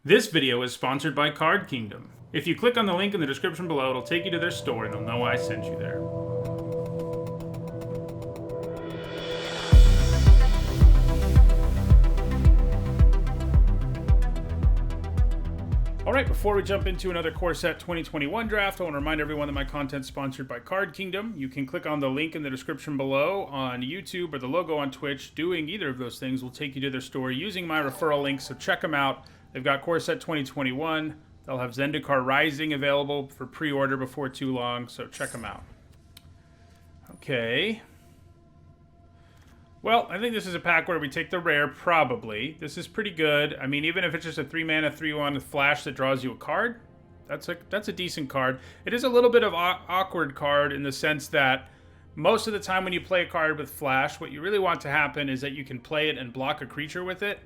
This video is sponsored by Card Kingdom. If you click on the link in the description below, it'll take you to their store and they'll know I sent you there. Alright, before we jump into another Core Set 2021 draft, I want to remind everyone that my content is sponsored by Card Kingdom. You can click on the link in the description below on YouTube or the logo on Twitch. Doing either of those things will take you to their store using my referral link, so check them out. They've got Core Set 2021. They'll have Zendikar Rising available for pre-order before too long, so check them out. Okay. Well, I think this is a pack where we take the rare, probably. This is pretty good. I mean, even if it's just a 3-mana, 3-1 with flash that draws you a card, that's a decent card. It is a little bit of an awkward card in the sense that most of the time when you play a card with flash, what you really want to happen is that you can play it and block a creature with it.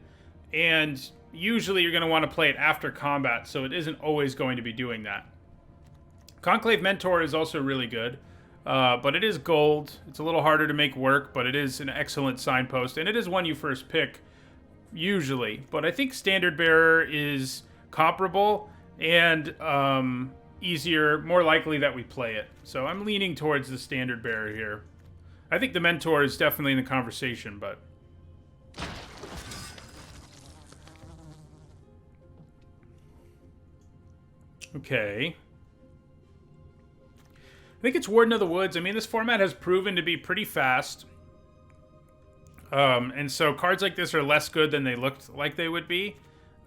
And usually you're going to want to play it after combat, so it isn't always going to be doing that. Conclave Mentor is also really good. But it is gold. It's a little harder to make work, but it is an excellent signpost. And it is one you first pick, usually. But I think Standard Bearer is comparable and easier, more likely that we play it. So I'm leaning towards the Standard Bearer here. I think the Mentor is definitely in the conversation, but... Okay. I think it's Warden of the Woods. I mean, this format has proven to be pretty fast. And so cards like this are less good than they looked like they would be.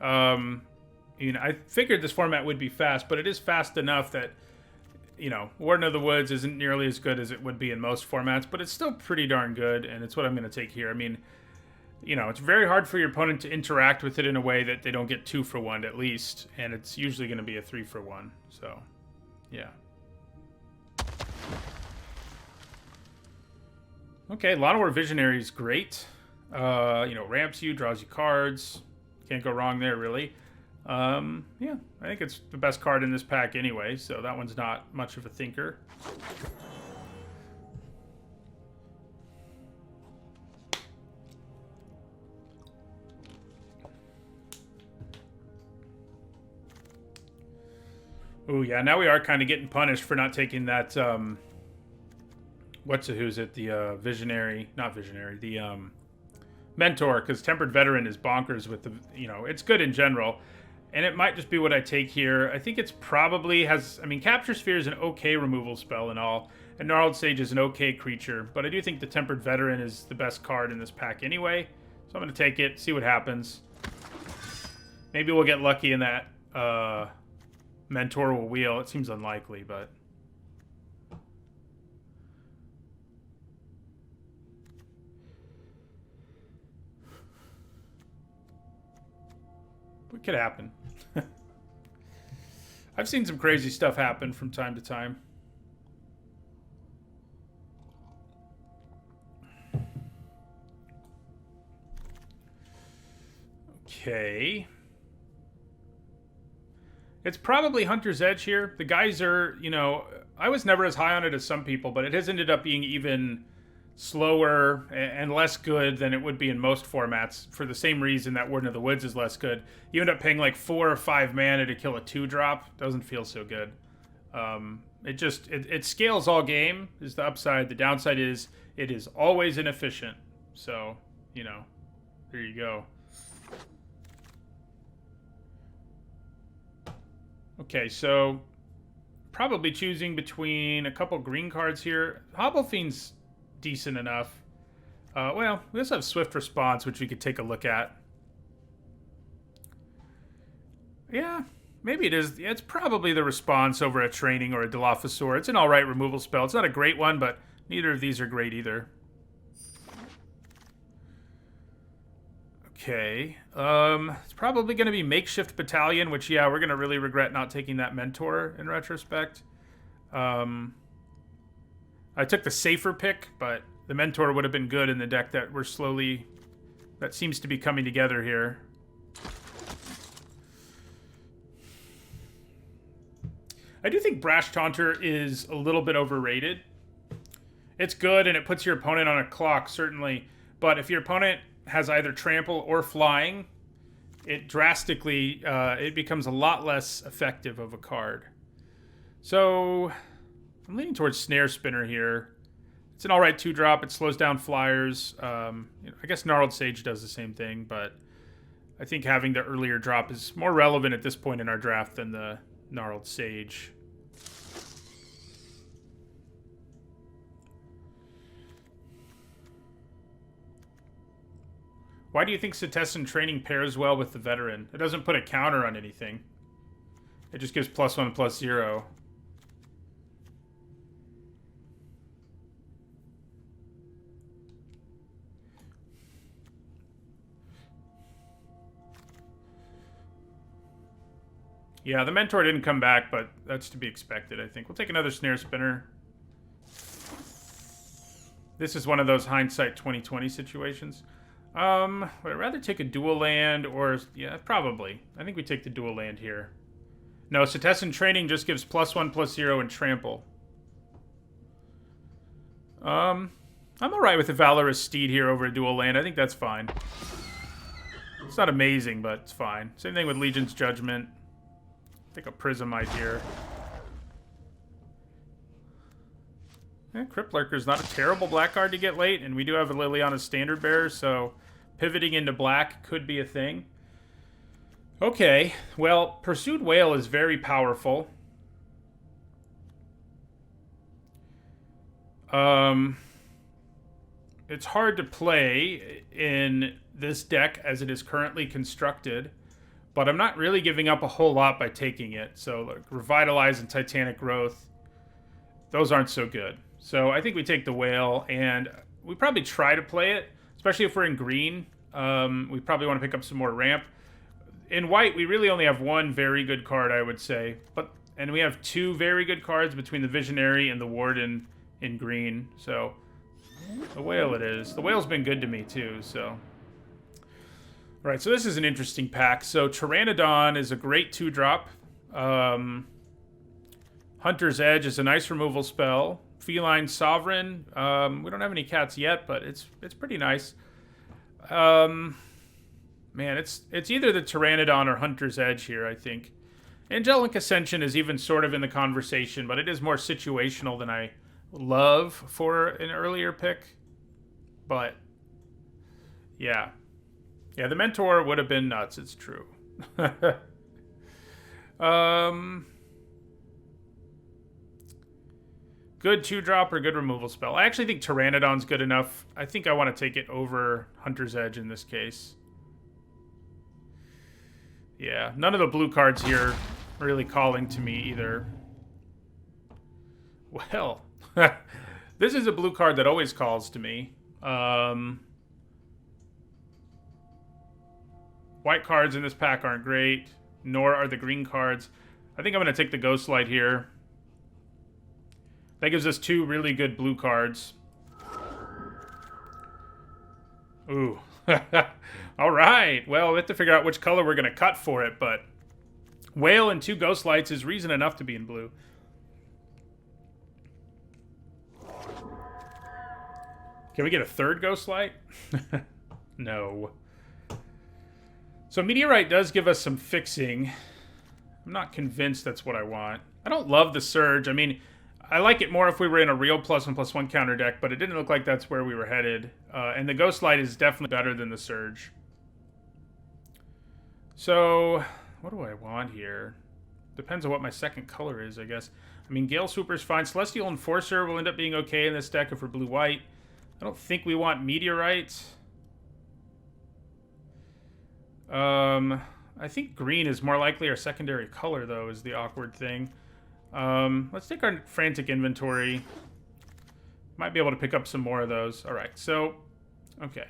I figured this format would be fast, but it is fast enough that, Warden of the Woods isn't nearly as good as it would be in most formats, but it's still pretty darn good, and it's what I'm going to take here. I mean, it's very hard for your opponent to interact with it in a way that they don't get 2 for 1 at least, and it's usually going to be a 3 for 1. So, yeah. Okay, Llanowar Visionary is great. Ramps you, draws you cards. Can't go wrong there, really. Yeah, I think it's the best card in this pack anyway, so that one's not much of a thinker. Oh, yeah, now we are kind of getting punished for not taking that, the Visionary, not Visionary, the, Mentor, because Tempered Veteran is bonkers with the, it's good in general, and it might just be what I take here. I think it's probably Capture Sphere is an okay removal spell and all, and Gnarled Sage is an okay creature, but I do think the Tempered Veteran is the best card in this pack anyway, so I'm going to take it, see what happens. Maybe we'll get lucky in that, Mentor will wheel. It seems unlikely, but... What could happen? I've seen some crazy stuff happen from time to time. Okay. It's probably Hunter's Edge here. The Geyser, I was never as high on it as some people, but it has ended up being even slower and less good than it would be in most formats for the same reason that Warden of the Woods is less good. You end up paying like 4 or 5 mana to kill a 2-drop. Doesn't feel so good. It scales all game is the upside. The downside is it is always inefficient. So, there you go. Okay, so probably choosing between a couple green cards here. Hobble Fiend's decent enough. Well, we also have Swift Response, which we could take a look at. Yeah, maybe it is. It's probably the response over a Training or a Dilophosaur. It's an alright removal spell. It's not a great one, but neither of these are great either. Okay, it's probably going to be Makeshift Battalion, which, yeah, we're going to really regret not taking that Mentor in retrospect. I took the safer pick, but the Mentor would have been good in the deck that that seems to be coming together here. I do think Brash Taunter is a little bit overrated. It's good, and it puts your opponent on a clock, certainly, but if your opponent has either trample or flying, it drastically, it becomes a lot less effective of a card. So I'm leaning towards Snare Spinner here. It's an alright 2-drop. It slows down flyers. I guess Gnarled Sage does the same thing, but I think having the earlier drop is more relevant at this point in our draft than the Gnarled Sage. Why do you think Citizen Training pairs well with the Veteran? It doesn't put a counter on anything. It just gives +1/+0. Yeah, the Mentor didn't come back, but that's to be expected, I think. We'll take another Snare Spinner. This is one of those hindsight 2020 situations. Would I rather take a dual land or... Yeah, probably. I think we take the dual land here. No, Citizen Training just gives +1/+0 and trample. I'm alright with the Valorous Steed here over a dual land. I think that's fine. It's not amazing, but it's fine. Same thing with Legion's Judgment. Take a Prismite here. Crypt Lurker's not a terrible black card to get late, and we do have a Liliana's Standard Bearer, so pivoting into black could be a thing. Okay, well, Pursued Whale is very powerful. It's hard to play in this deck as it is currently constructed, but I'm not really giving up a whole lot by taking it. So, like, Revitalize and Titanic Growth, those aren't so good. So I think we take the Whale, and we probably try to play it, especially if we're in green. We probably want to pick up some more ramp. In white, we really only have one very good card, I would say. And we have two very good cards between the Visionary and the Warden in green. So the Whale it is. The Whale's been good to me, too, so... Alright, so this is an interesting pack. So Pteranodon is a great 2-drop. Hunter's Edge is a nice removal spell. Feline Sovereign. We don't have any cats yet, but it's pretty nice. Man, it's either the Pteranodon or Hunter's Edge here, I think. Angelic Ascension is even sort of in the conversation, but it is more situational than I love for an earlier pick. But, yeah. Yeah, the Mentor would have been nuts, it's true. Good 2-drop or good removal spell. I actually think Pteranodon's good enough. I think I want to take it over Hunter's Edge in this case. Yeah, none of the blue cards here really calling to me either. Well, this is a blue card that always calls to me. White cards in this pack aren't great, nor are the green cards. I think I'm going to take the Ghostlight here. That gives us two really good blue cards. Ooh. All right. Well, we have to figure out which color we're going to cut for it, but Whale and two Ghostlights is reason enough to be in blue. Can we get a third Ghostlight? No. So Meteorite does give us some fixing. I'm not convinced that's what I want. I don't love the Surge. I mean, I like it more if we were in a real +1/+1 counter deck, but it didn't look like that's where we were headed. And the Ghostlight is definitely better than the Surge. So, what do I want here? Depends on what my second color is, I guess. I mean, Gale Swooper's fine. Celestial Enforcer will end up being okay in this deck if we're blue-white. I don't think we want Meteorite. I think green is more likely our secondary color, though, is the awkward thing. Let's take our Frantic Inventory. Might be able to pick up some more of those. All right, so, okay.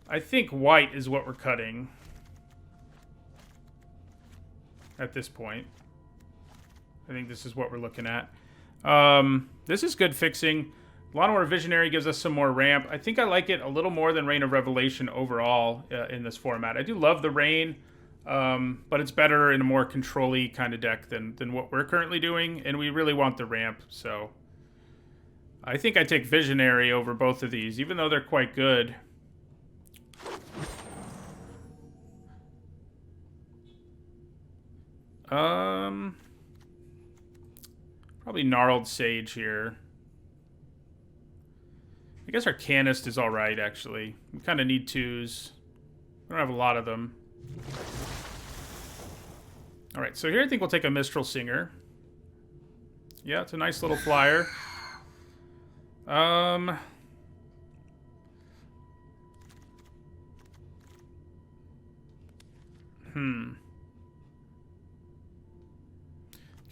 I think white is what we're cutting at this point. I think this is what we're looking at. This is good fixing. Llanowar Visionary gives us some more ramp. I think I like it a little more than Reign of Revelation overall in this format. I do love the Reign, but it's better in a more control-y kind of deck than what we're currently doing, and we really want the ramp, so I think I take Visionary over both of these, even though they're quite good. Probably Gnarled Sage here. I guess Arcanist is alright, actually. We kind of need 2s. We don't have a lot of them. Alright, so here I think we'll take a Mistral Singer. Yeah, it's a nice little flyer.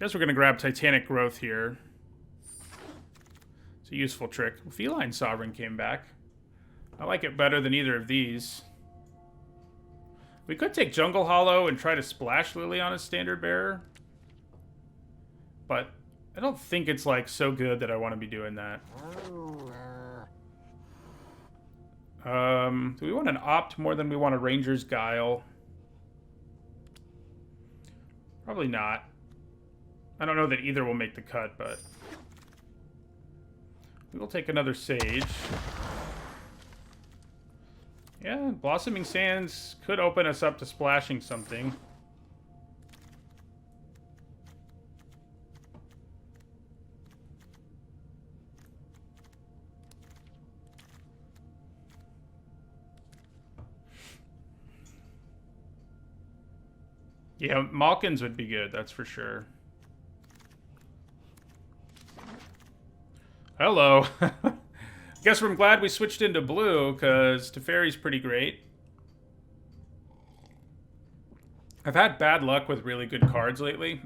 Guess we're going to grab Titanic Growth here. It's a useful trick. Feline Sovereign came back. I like it better than either of these. We could take Jungle Hollow and try to Splash Lily on a Standard Bearer. But I don't think it's, like, so good that I want to be doing that. Do we want an Opt more than we want a Ranger's Guile? Probably not. I don't know that either will make the cut, but... we will take another Sage. Yeah, Blossoming Sands could open us up to splashing something. Yeah, Malkins would be good, that's for sure. Hello. Guess I'm glad we switched into blue, because Teferi's pretty great. I've had bad luck with really good cards lately.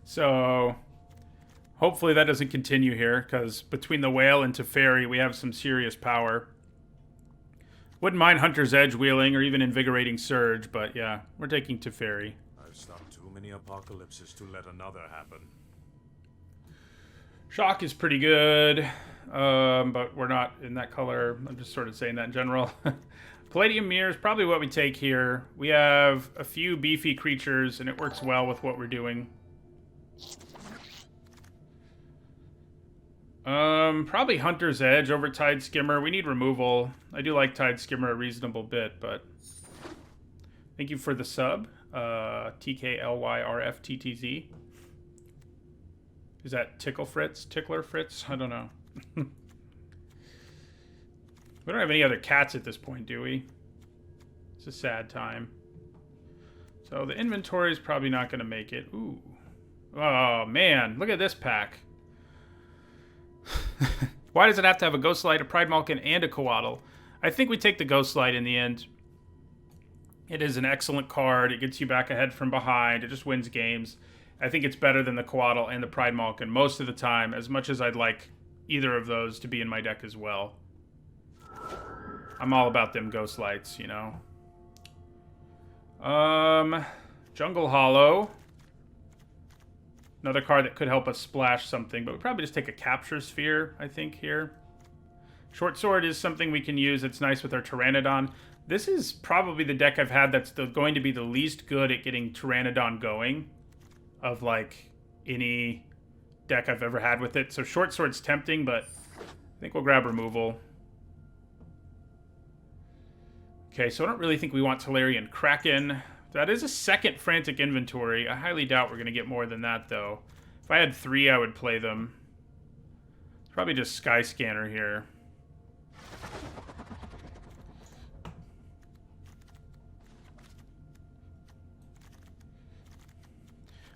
So, hopefully that doesn't continue here, because between the Whale and Teferi, we have some serious power. Wouldn't mind Hunter's Edge wheeling, or even Invigorating Surge, but yeah, we're taking Teferi. I've stopped too many apocalypses to let another happen. Shock is pretty good, but we're not in that color. I'm just sort of saying that in general. Palladium Mirror is probably what we take here. We have a few beefy creatures, and it works well with what we're doing. Probably Hunter's Edge over Tide Skimmer. We need removal. I do like Tide Skimmer a reasonable bit, but... thank you for the sub. TKLYRFTTZ. Is that Tickler Fritz? I don't know. We don't have any other cats at this point, do we? It's a sad time. So the inventory is probably not going to make it. Ooh. Oh, man. Look at this pack. Why does it have to have a Ghostlight, a Pride Malkin, and a Coatl? I think we take the Ghostlight in the end. It is an excellent card. It gets you back ahead from behind. It just wins games. I think it's better than the Coatl and the Pride Malkin most of the time, as much as I'd like either of those to be in my deck as well. I'm all about them Ghostlights, you know. Jungle Hollow. Another card that could help us splash something, but we probably just take a Capture Sphere, I think, here. Short Sword is something we can use. It's nice with our Pteranodon. This is probably the deck I've had that's going to be the least good at getting Pteranodon going of, like, any deck I've ever had with it. So Short Sword's tempting, but I think we'll grab removal. Okay, so I don't really think we want Tolarian Kraken. That is a second Frantic Inventory. I highly doubt we're going to get more than that, though. If I had 3, I would play them. Probably just Sky Scanner here.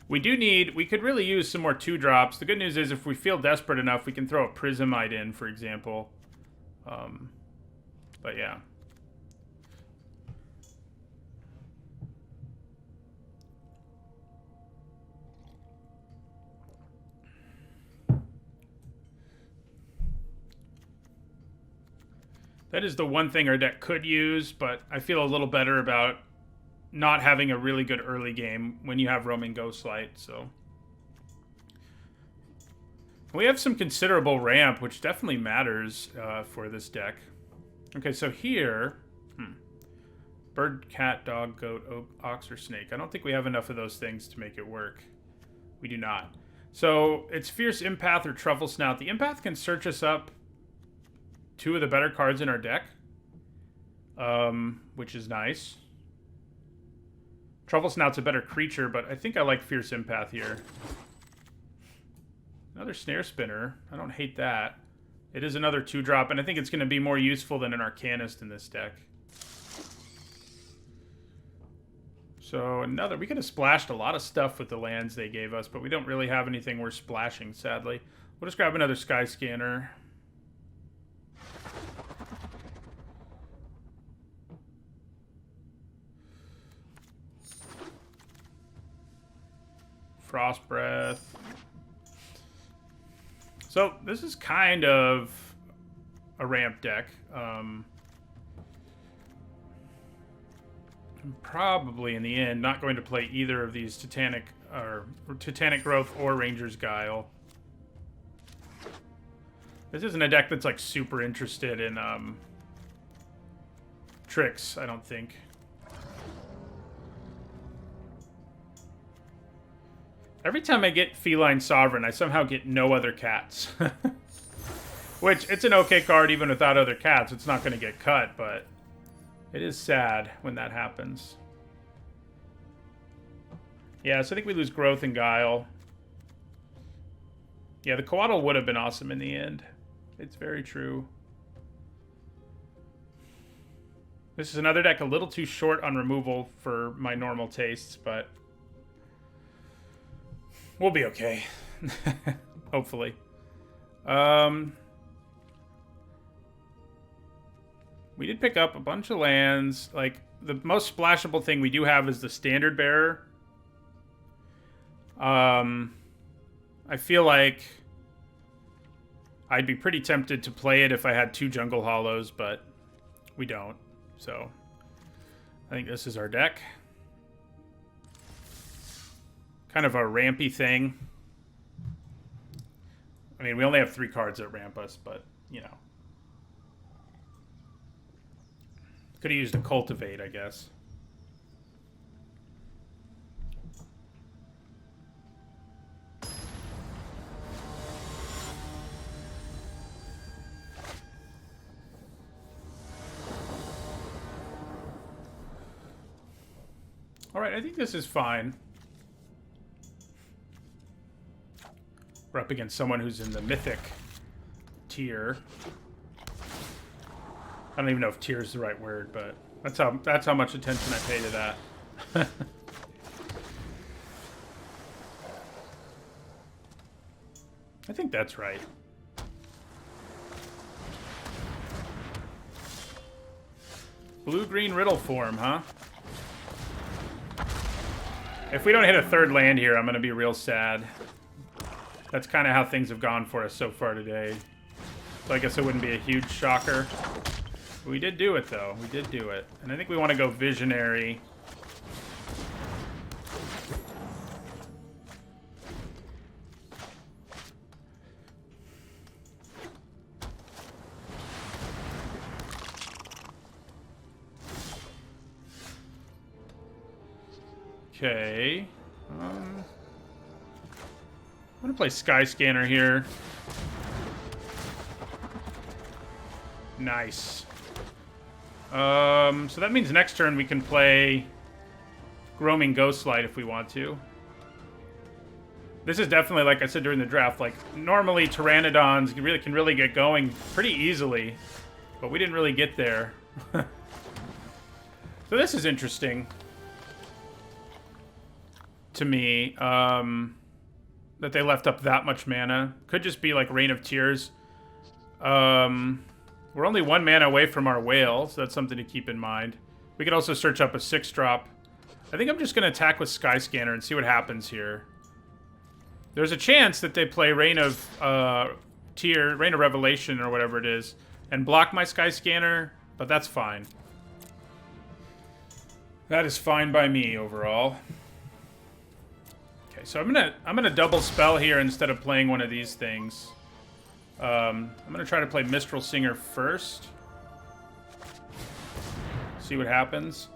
We could really use some more 2-drops. The good news is if we feel desperate enough, we can throw a Prismite in, for example. But yeah. That is the one thing our deck could use, but I feel a little better about not having a really good early game when you have Roaming Ghostlight, so. We have some considerable ramp, which definitely matters for this deck. Okay, so here... Bird, cat, dog, goat, ox, or snake. I don't think we have enough of those things to make it work. We do not. So, it's Fierce Empath or Truffle Snout. The Empath can search us up 2 of the better cards in our deck, which is nice. Truffle Snout's a better creature, but I think I like Fierce Empath here. Another Snare Spinner. I don't hate that. It is another 2-drop, and I think it's going to be more useful than an Arcanist in this deck. So another... We could have splashed a lot of stuff with the lands they gave us, but we don't really have anything worth splashing, sadly. We'll just grab another Sky Scanner. Frost Breath. So this is kind of a ramp deck. I'm probably in the end not going to play either of these Titanic Growth or Ranger's Guile. This isn't a deck that's like super interested in tricks, I don't think. Every time I get Feline Sovereign, I somehow get no other cats. Which, it's an okay card even without other cats. It's not going to get cut, but it is sad when that happens. Yeah, so I think we lose Growth and Guile. Yeah, the Coatl would have been awesome in the end. It's very true. This is another deck a little too short on removal for my normal tastes, but... we'll be okay. Hopefully. We did pick up a bunch of lands. Like, the most splashable thing we do have is the Standard Bearer. I feel like I'd be pretty tempted to play it if I had 2 Jungle Hollows, but we don't. So, I think this is our deck. Kind of a rampy thing. I mean, we only have 3 cards that ramp us, but, you know. Could have used a Cultivate, I guess. Alright, I think this is fine. We're up against someone who's in the Mythic tier. I don't even know if tier is the right word, but that's how much attention I pay to that. I think that's right. Blue-green Riddle form, huh? If we don't hit a 3rd land here, I'm going to be real sad. That's kind of how things have gone for us so far today. So I guess it wouldn't be a huge shocker. But we did do it, though. We did do it. And I think we want to go Visionary. Okay. I'm gonna play Sky Scanner here. Nice. So that means next turn we can play Roaming Ghostlight if we want to. This is definitely, like I said during the draft, like normally Pteranodons can really get going pretty easily, but we didn't really get there. So this is interesting to me, that they left up that much mana. Could just be like Reign of Tears. We're only 1 mana away from our whale, so that's something to keep in mind. We could also search up a 6-drop. I think I'm just going to attack with Sky Scanner and see what happens here. There's a chance that they play Reign of Revelation or whatever it is, and block my Sky Scanner, but that's fine. That is fine by me overall. Okay, so I'm gonna double spell here instead of playing one of these things. I'm gonna try to play Mistral Singer first. See what happens.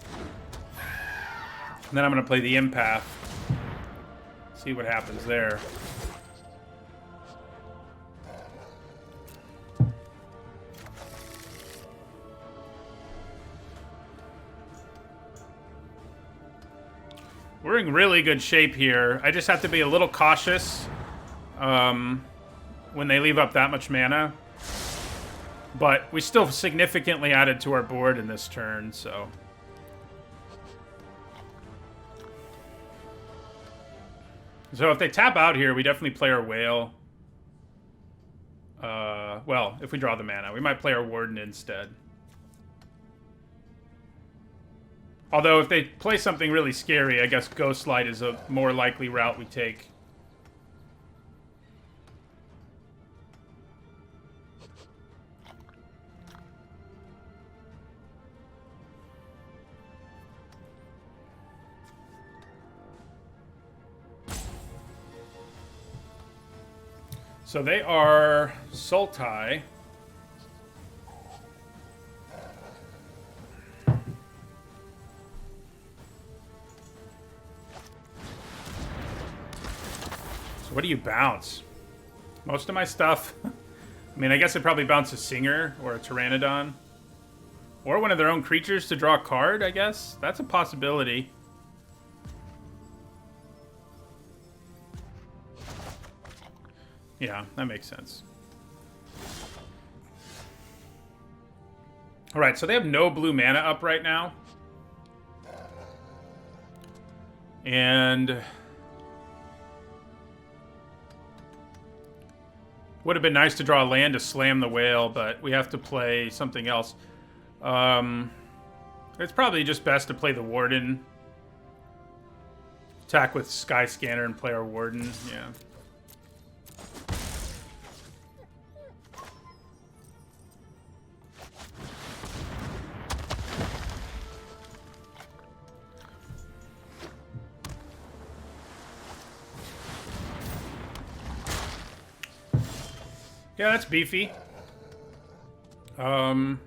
And then I'm gonna play the Empath. See what happens there. We're in really good shape here. I just have to be a little cautious when they leave up that much mana. But we still significantly added to our board in this turn, so... So if they tap out here, we definitely play our Whale. Well, if we draw the mana, we might play our Warden instead. Although if they play something really scary, I guess Ghostlight is a more likely route we take. So they are Sultai. So what do you bounce? Most of my stuff. I mean, I guess I'd probably bounce a Singer or a Pteranodon. Or one of their own creatures to draw a card, I guess. That's a possibility. Yeah, that makes sense. Alright, so they have no blue mana up right now. And... would have been nice to draw a land to slam the Whale, but we have to play something else. It's probably just best to play the Warden. Attack with Sky Scanner and play our Warden, yeah. Yeah, that's beefy. But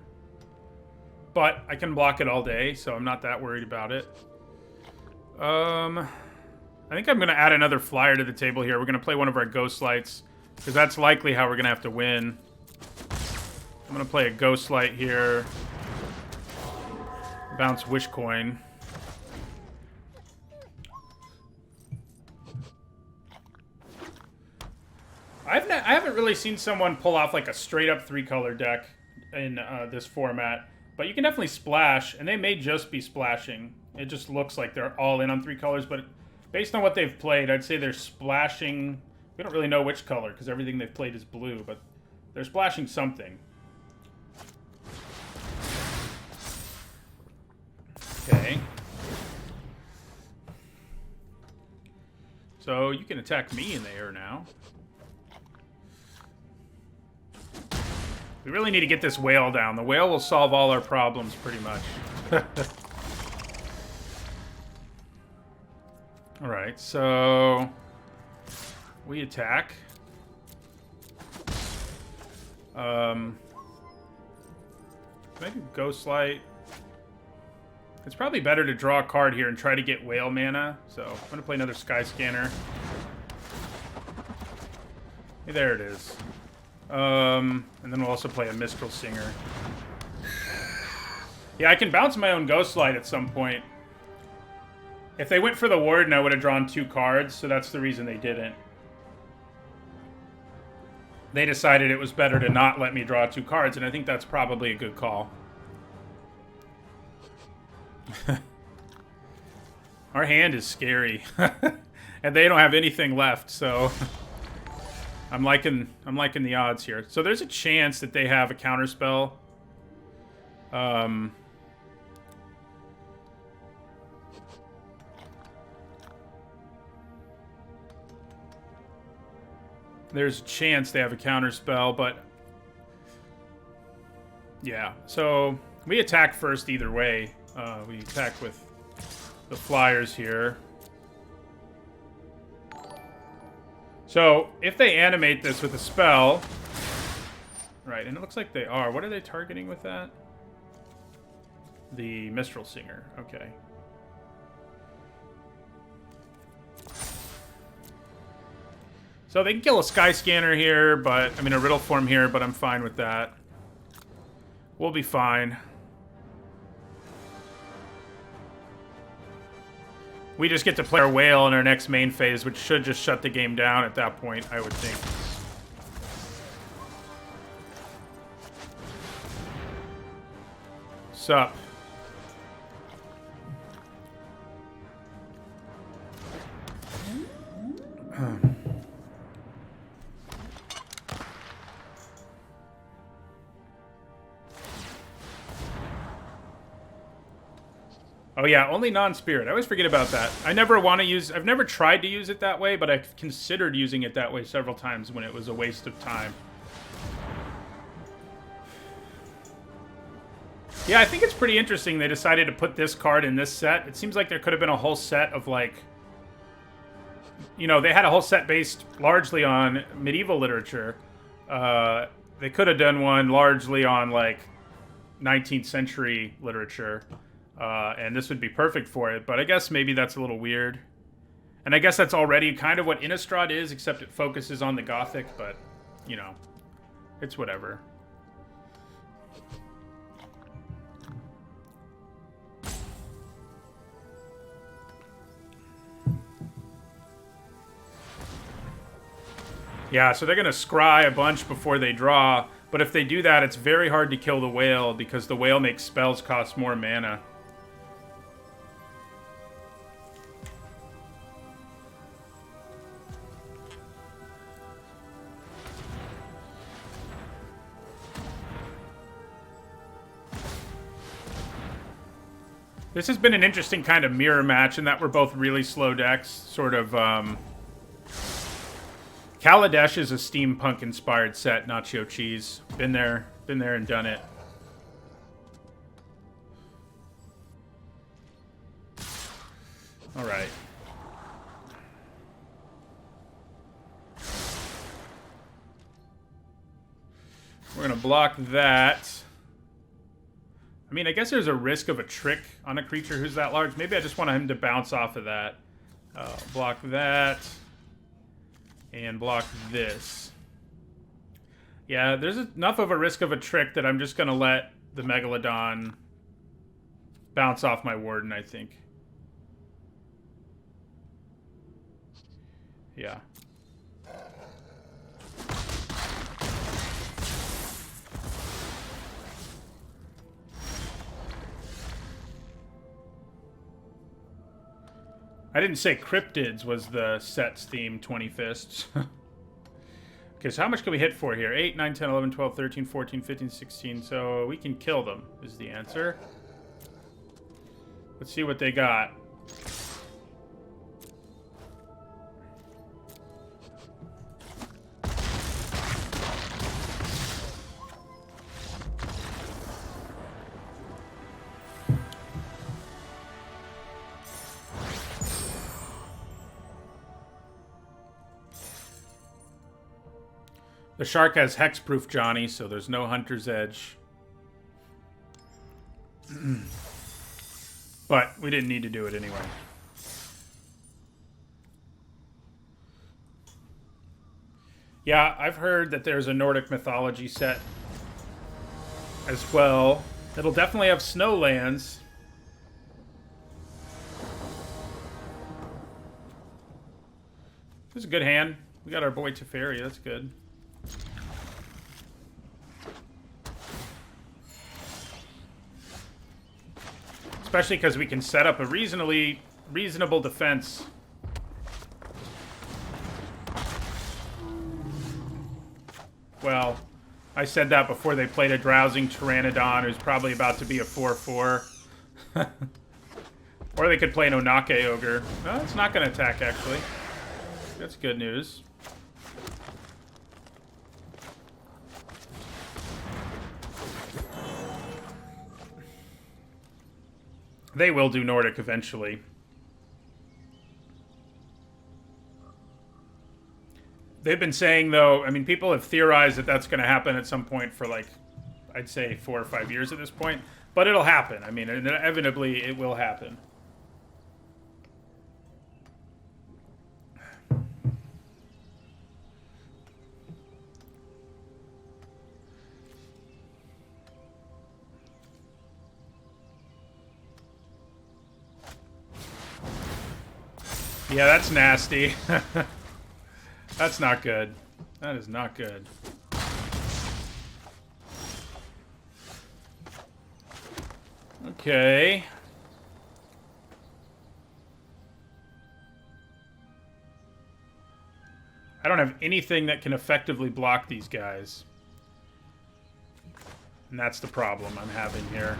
I can block it all day, so I'm not that worried about it. I think I'm going to add another flyer to the table here. We're going to play one of our Ghostlights, because that's likely how we're going to have to win. I'm going to play a Ghostlight here. Bounce Wishcoin. I haven't really seen someone pull off like a straight up 3-color deck in this format, but you can definitely splash, and they may just be splashing. It just looks like they're all in on 3 colors, but based on what they've played, I'd say they're splashing. We don't really know which color because everything they've played is blue, but they're splashing something. Okay. So you can attack me in the air now. We really need to get this Whale down. The Whale will solve all our problems, pretty much. Alright, so... we attack. Maybe Ghostlight. It's probably better to draw a card here and try to get Whale mana. So, I'm going to play another Sky Scanner. Hey, there it is. And then we'll also play a Mistral Singer. Yeah, I can bounce my own Ghostlight at some point. If they went for the Warden, I would have drawn 2 cards, so that's the reason they didn't. They decided it was better to not let me draw 2 cards, and I think that's probably a good call. Our hand is scary. And they don't have anything left, so... I'm liking the odds here. So there's a chance that they have a counterspell. There's a chance they have a counterspell, but yeah. So we attack first either way. We attack with the flyers here. So, if they animate this with a spell... right, and it looks like they are. What are they targeting with that? The Mistral Singer. Okay. So, they can kill a Sky Scanner here, but... I mean, a Riddle Form here, but I'm fine with that. We'll be fine. We just get to play our whale in our next main phase, which should just shut the game down at that point, I would think. Sup? Oh yeah, only non-spirit. I always forget about that. I've never tried to use it that way, but I've considered using it that way several times when it was a waste of time. Yeah, I think it's pretty interesting they decided to put this card in this set. It seems like there could have been a whole set of, like... You know, they had a whole set based largely on medieval literature. They could have done one largely on, like, 19th century literature. And this would be perfect for it, but I guess maybe that's a little weird. And I guess that's already kind of what Innistrad is, except it focuses on the Gothic, but, you know, it's whatever. Yeah, so they're going to scry a bunch before they draw, but if they do that, it's very hard to kill the whale, because the whale makes spells cost more mana. This has been an interesting kind of mirror match in that we're both really slow decks. Sort of, Kaladesh is a steampunk-inspired set, nacho cheese. Been there and done it. All right. We're gonna block that. I mean, I guess there's a risk of a trick on a creature who's that large. Maybe I just want him to bounce off of that. Block that. And block this. Yeah, there's enough of a risk of a trick that I'm just going to let the Megalodon bounce off my Warden, I think. Yeah. I didn't say Cryptids was the set's theme, 20 Fists. Okay, so how much can we hit for here? 8, 9, 10, 11, 12, 13, 14, 15, 16. So we can kill them, is the answer. Let's see what they got. The shark has hexproof, Johnny, so there's no Hunter's Edge. But we didn't need to do it anyway. Yeah, I've heard that there's a Nordic mythology set as well. It'll definitely have snowlands. This is a good hand. We got our boy Teferi, that's good. Especially because we can set up a reasonable defense. Well, I said that before they played a drowsing Pteranodon who's probably about to be a 4/4. Or they could play an Onake Ogre. No, it's not going to attack, actually. That's good news. They will do Nordic eventually. They've been saying, though, I mean, people have theorized that that's going to happen at some point for, like, I'd say 4 or 5 years at this point. But it'll happen. I mean, inevitably, it will happen. Yeah, that's nasty. That's not good. That is not good. Okay. I don't have anything that can effectively block these guys. And that's the problem I'm having here.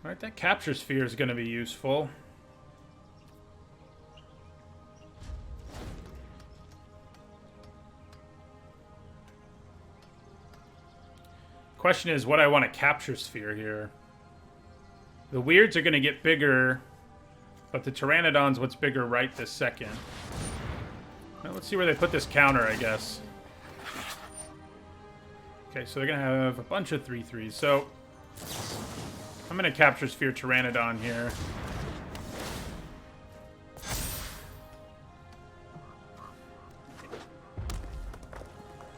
Alright, that capture sphere is going to be useful. Question is what I want to capture sphere here. The weirds are going to get bigger, but the Pteranodon's what's bigger right this second. Well, let's see where they put this counter, I guess. Okay, so they're going to have a bunch of 3/3s. So I'm going to capture sphere Pteranodon here.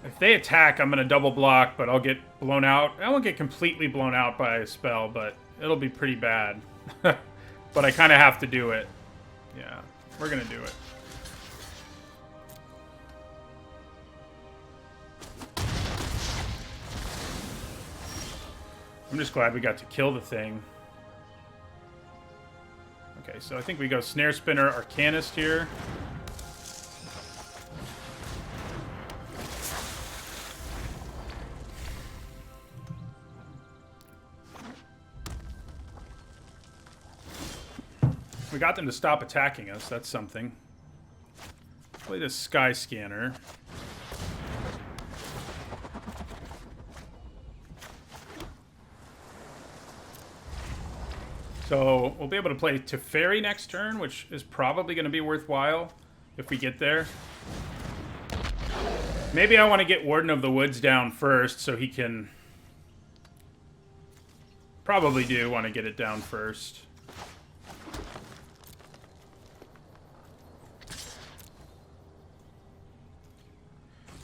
If they attack, I'm going to double block, but I'll get blown out. I won't get completely blown out by a spell, but it'll be pretty bad. But I kind of have to do it. Yeah, we're going to do it. I'm just glad we got to kill the thing. Okay, so I think we go Snare Spinner, Arcanist here. We got them to stop attacking us. That's something. Play this Sky Scanner. So we'll be able to play Teferi next turn, which is probably going to be worthwhile if we get there. Maybe I want to get Warden of the Woods down first so he can... Probably do want to get it down first.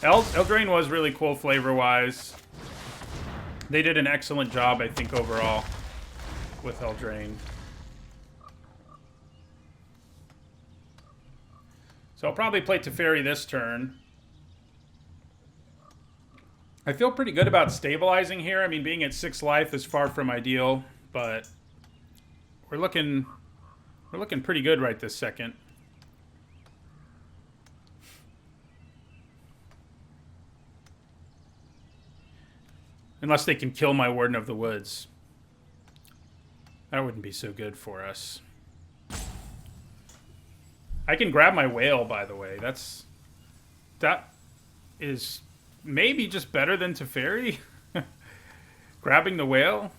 Eldraine was really cool flavor-wise. They did an excellent job, I think, overall with Eldraine. So I'll probably play Teferi this turn. I feel pretty good about stabilizing here. I mean, being at 6 life is far from ideal, but we're looking pretty good right this second. Unless they can kill my Warden of the Woods. That wouldn't be so good for us. I can grab my whale, by the way. That is maybe just better than Teferi. Grabbing the whale.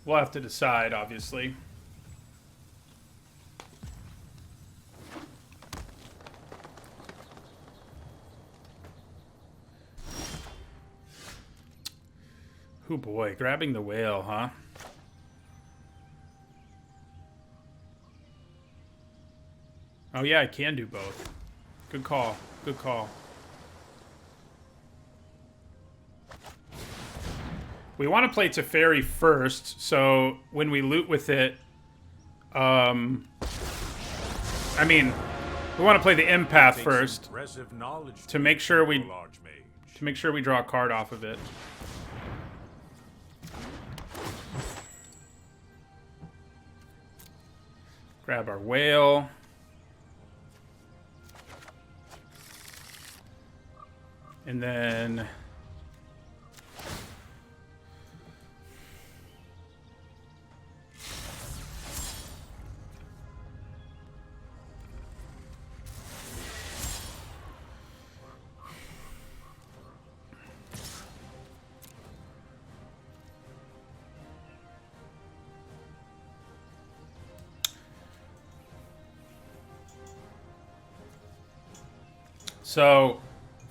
We'll have to decide, obviously. Oh boy, grabbing the whale, huh? Oh yeah, I can do both. Good call. Good call. We want to play Teferi first, so when we loot with it, I mean, we want to play the empath first to make sure we draw a card off of it. Grab our whale. And then... So,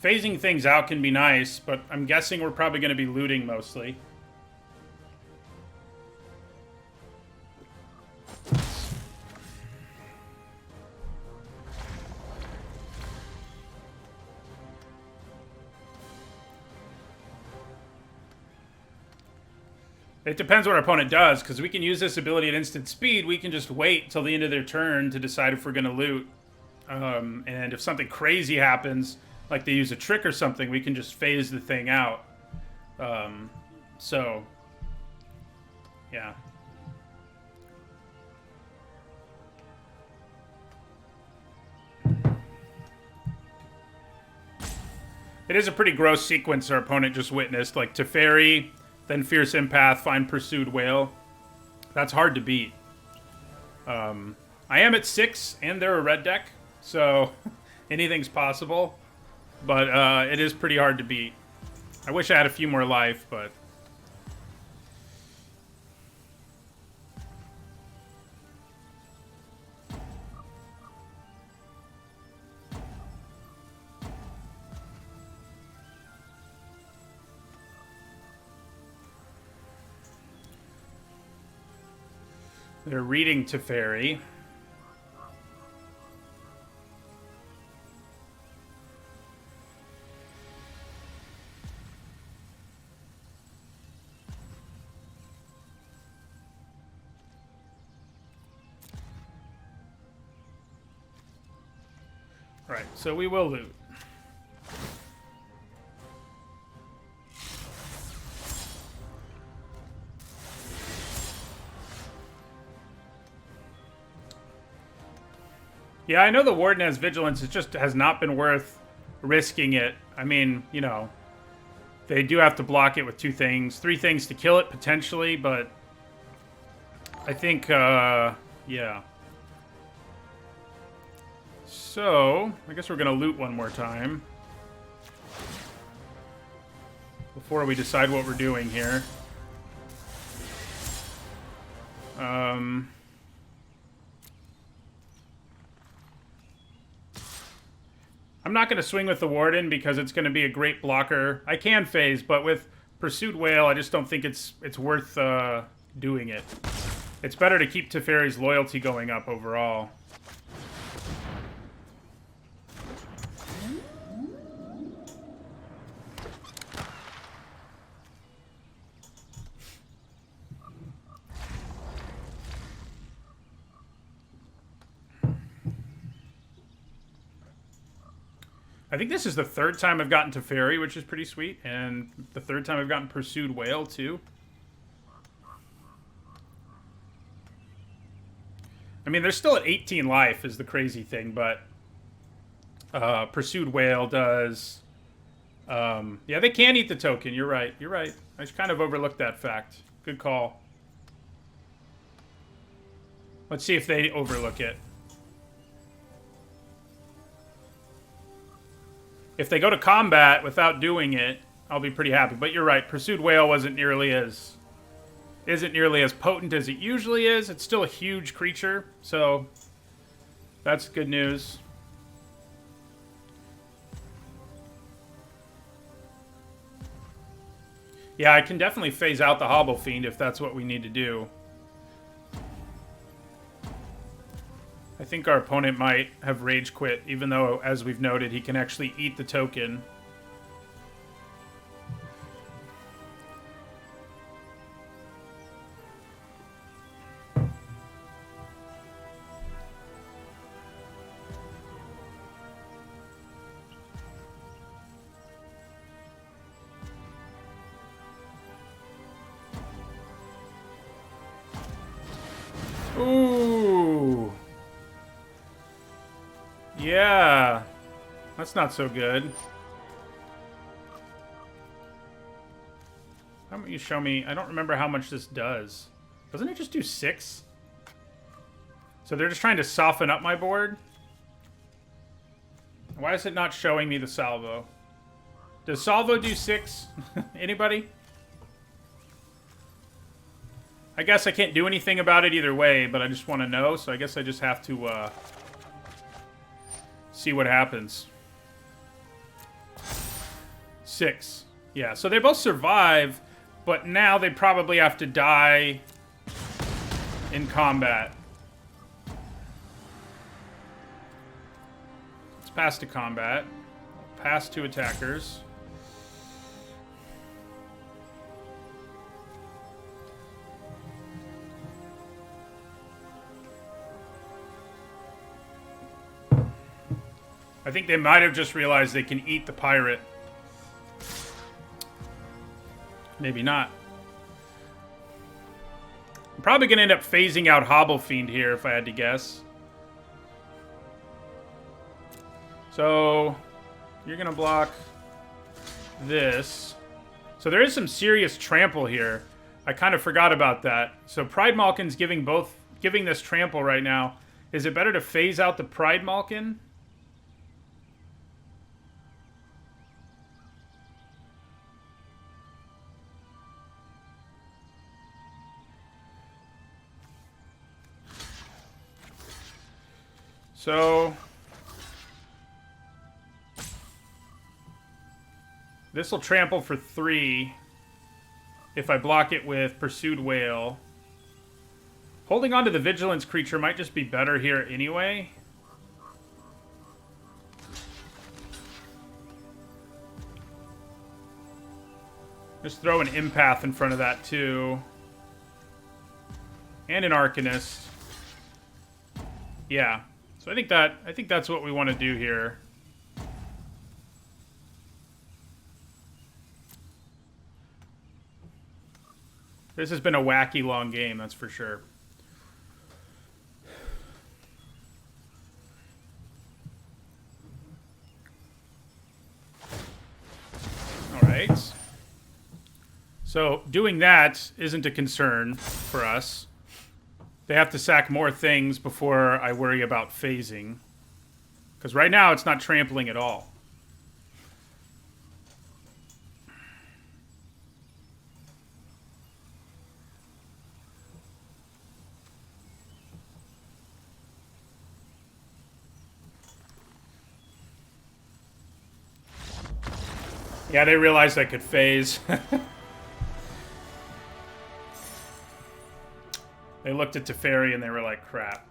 phasing things out can be nice, but I'm guessing we're probably going to be looting mostly. It depends what our opponent does, because we can use this ability at instant speed. We can just wait till the end of their turn to decide if we're going to loot. And if something crazy happens, like they use a trick or something, we can just phase the thing out. So, yeah. It is a pretty gross sequence our opponent just witnessed. Like Teferi, then Fierce Empath, find Pursued Whale. That's hard to beat. I am at 6, and they're a red deck, so anything's possible. But it is pretty hard to beat. I wish I had a few more life, but... They're reading Teferi. Right, so we will loot. Yeah, I know the Warden has Vigilance. It just has not been worth risking it. I mean, you know, they do have to block it with 2 things. 3 things to kill it, potentially, but I think, yeah. So, I guess we're going to loot one more time before we decide what we're doing here. I'm not going to swing with the Warden because it's going to be a great blocker. I can phase, but with Pursued Whale, I just don't think it's worth doing it. It's better to keep Teferi's loyalty going up overall. I think this is the 3rd time I've gotten Teferi, which is pretty sweet, and the 3rd time I've gotten Pursued Whale, too. I mean, they're still at 18 life is the crazy thing, but Pursued Whale does... yeah, they can eat the token. You're right. You're right. I just kind of overlooked that fact. Good call. Let's see if they overlook it. If they go to combat without doing it, I'll be pretty happy. But you're right, Pursued Whale isn't nearly as potent as it usually is. It's still a huge creature, so that's good news. Yeah, I can definitely phase out the Hobble Fiend if that's what we need to do. I think our opponent might have rage quit, even though, as we've noted, he can actually eat the token. Ooh. Yeah. That's not so good. How about you show me? I don't remember how much this does. Doesn't it just do 6? So they're just trying to soften up my board? Why is it not showing me the salvo? Does salvo do 6? Anybody? I guess I can't do anything about it either way, but I just want to know, so I guess I just have to see what happens. 6. Yeah, so they both survive, but now they probably have to die in combat. Let's pass to combat. Pass to attackers. I think they might have just realized they can eat the pirate. Maybe not. I'm probably going to end up phasing out Hobble Fiend here if I had to guess. So, you're going to block this. So there is some serious trample here. I kind of forgot about that. So Pride Malkin's giving this trample right now. Is it better to phase out the Pride Malkin? So this will trample for 3 if I block it with Pursued Whale. Holding on to the Vigilance creature might just be better here anyway. Just throw an Empath in front of that too. And an Arcanist. Yeah. So I think that's what we want to do here. This has been a wacky long game, that's for sure. All right. So doing that isn't a concern for us. They have to sack more things before I worry about phasing. Because right now it's not trampling at all. Yeah, they realized I could phase. They looked at Teferi and they were like, crap.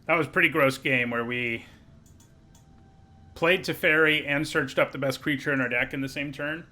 That was a pretty gross game where we played Teferi and searched up the best creature in our deck in the same turn.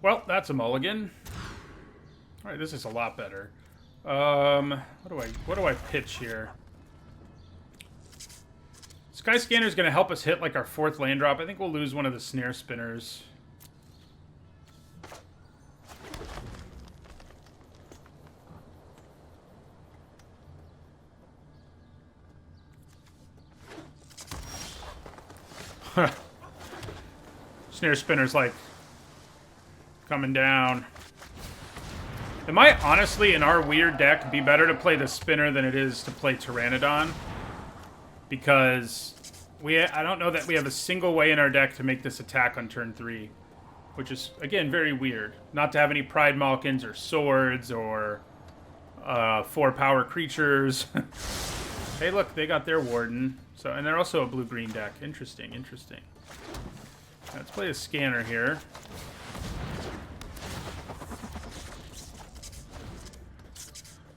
Well, that's a mulligan. All right, this is a lot better. What do I pitch here? Sky Scanner is going to help us hit like our 4th land drop. I think we'll lose one of the Snare Spinners. Snare Spinner's like coming down. It might honestly, in our weird deck, be better to play the Spinner than it is to play Pteranodon. Because I don't know that we have a single way in our deck to make this attack on turn 3. Which is, again, very weird. Not to have any Pride Malkins or Swords or 4 power creatures. Hey, look, they got their Warden. So, and they're also a blue-green deck. Interesting, interesting. Let's play a Scanner here.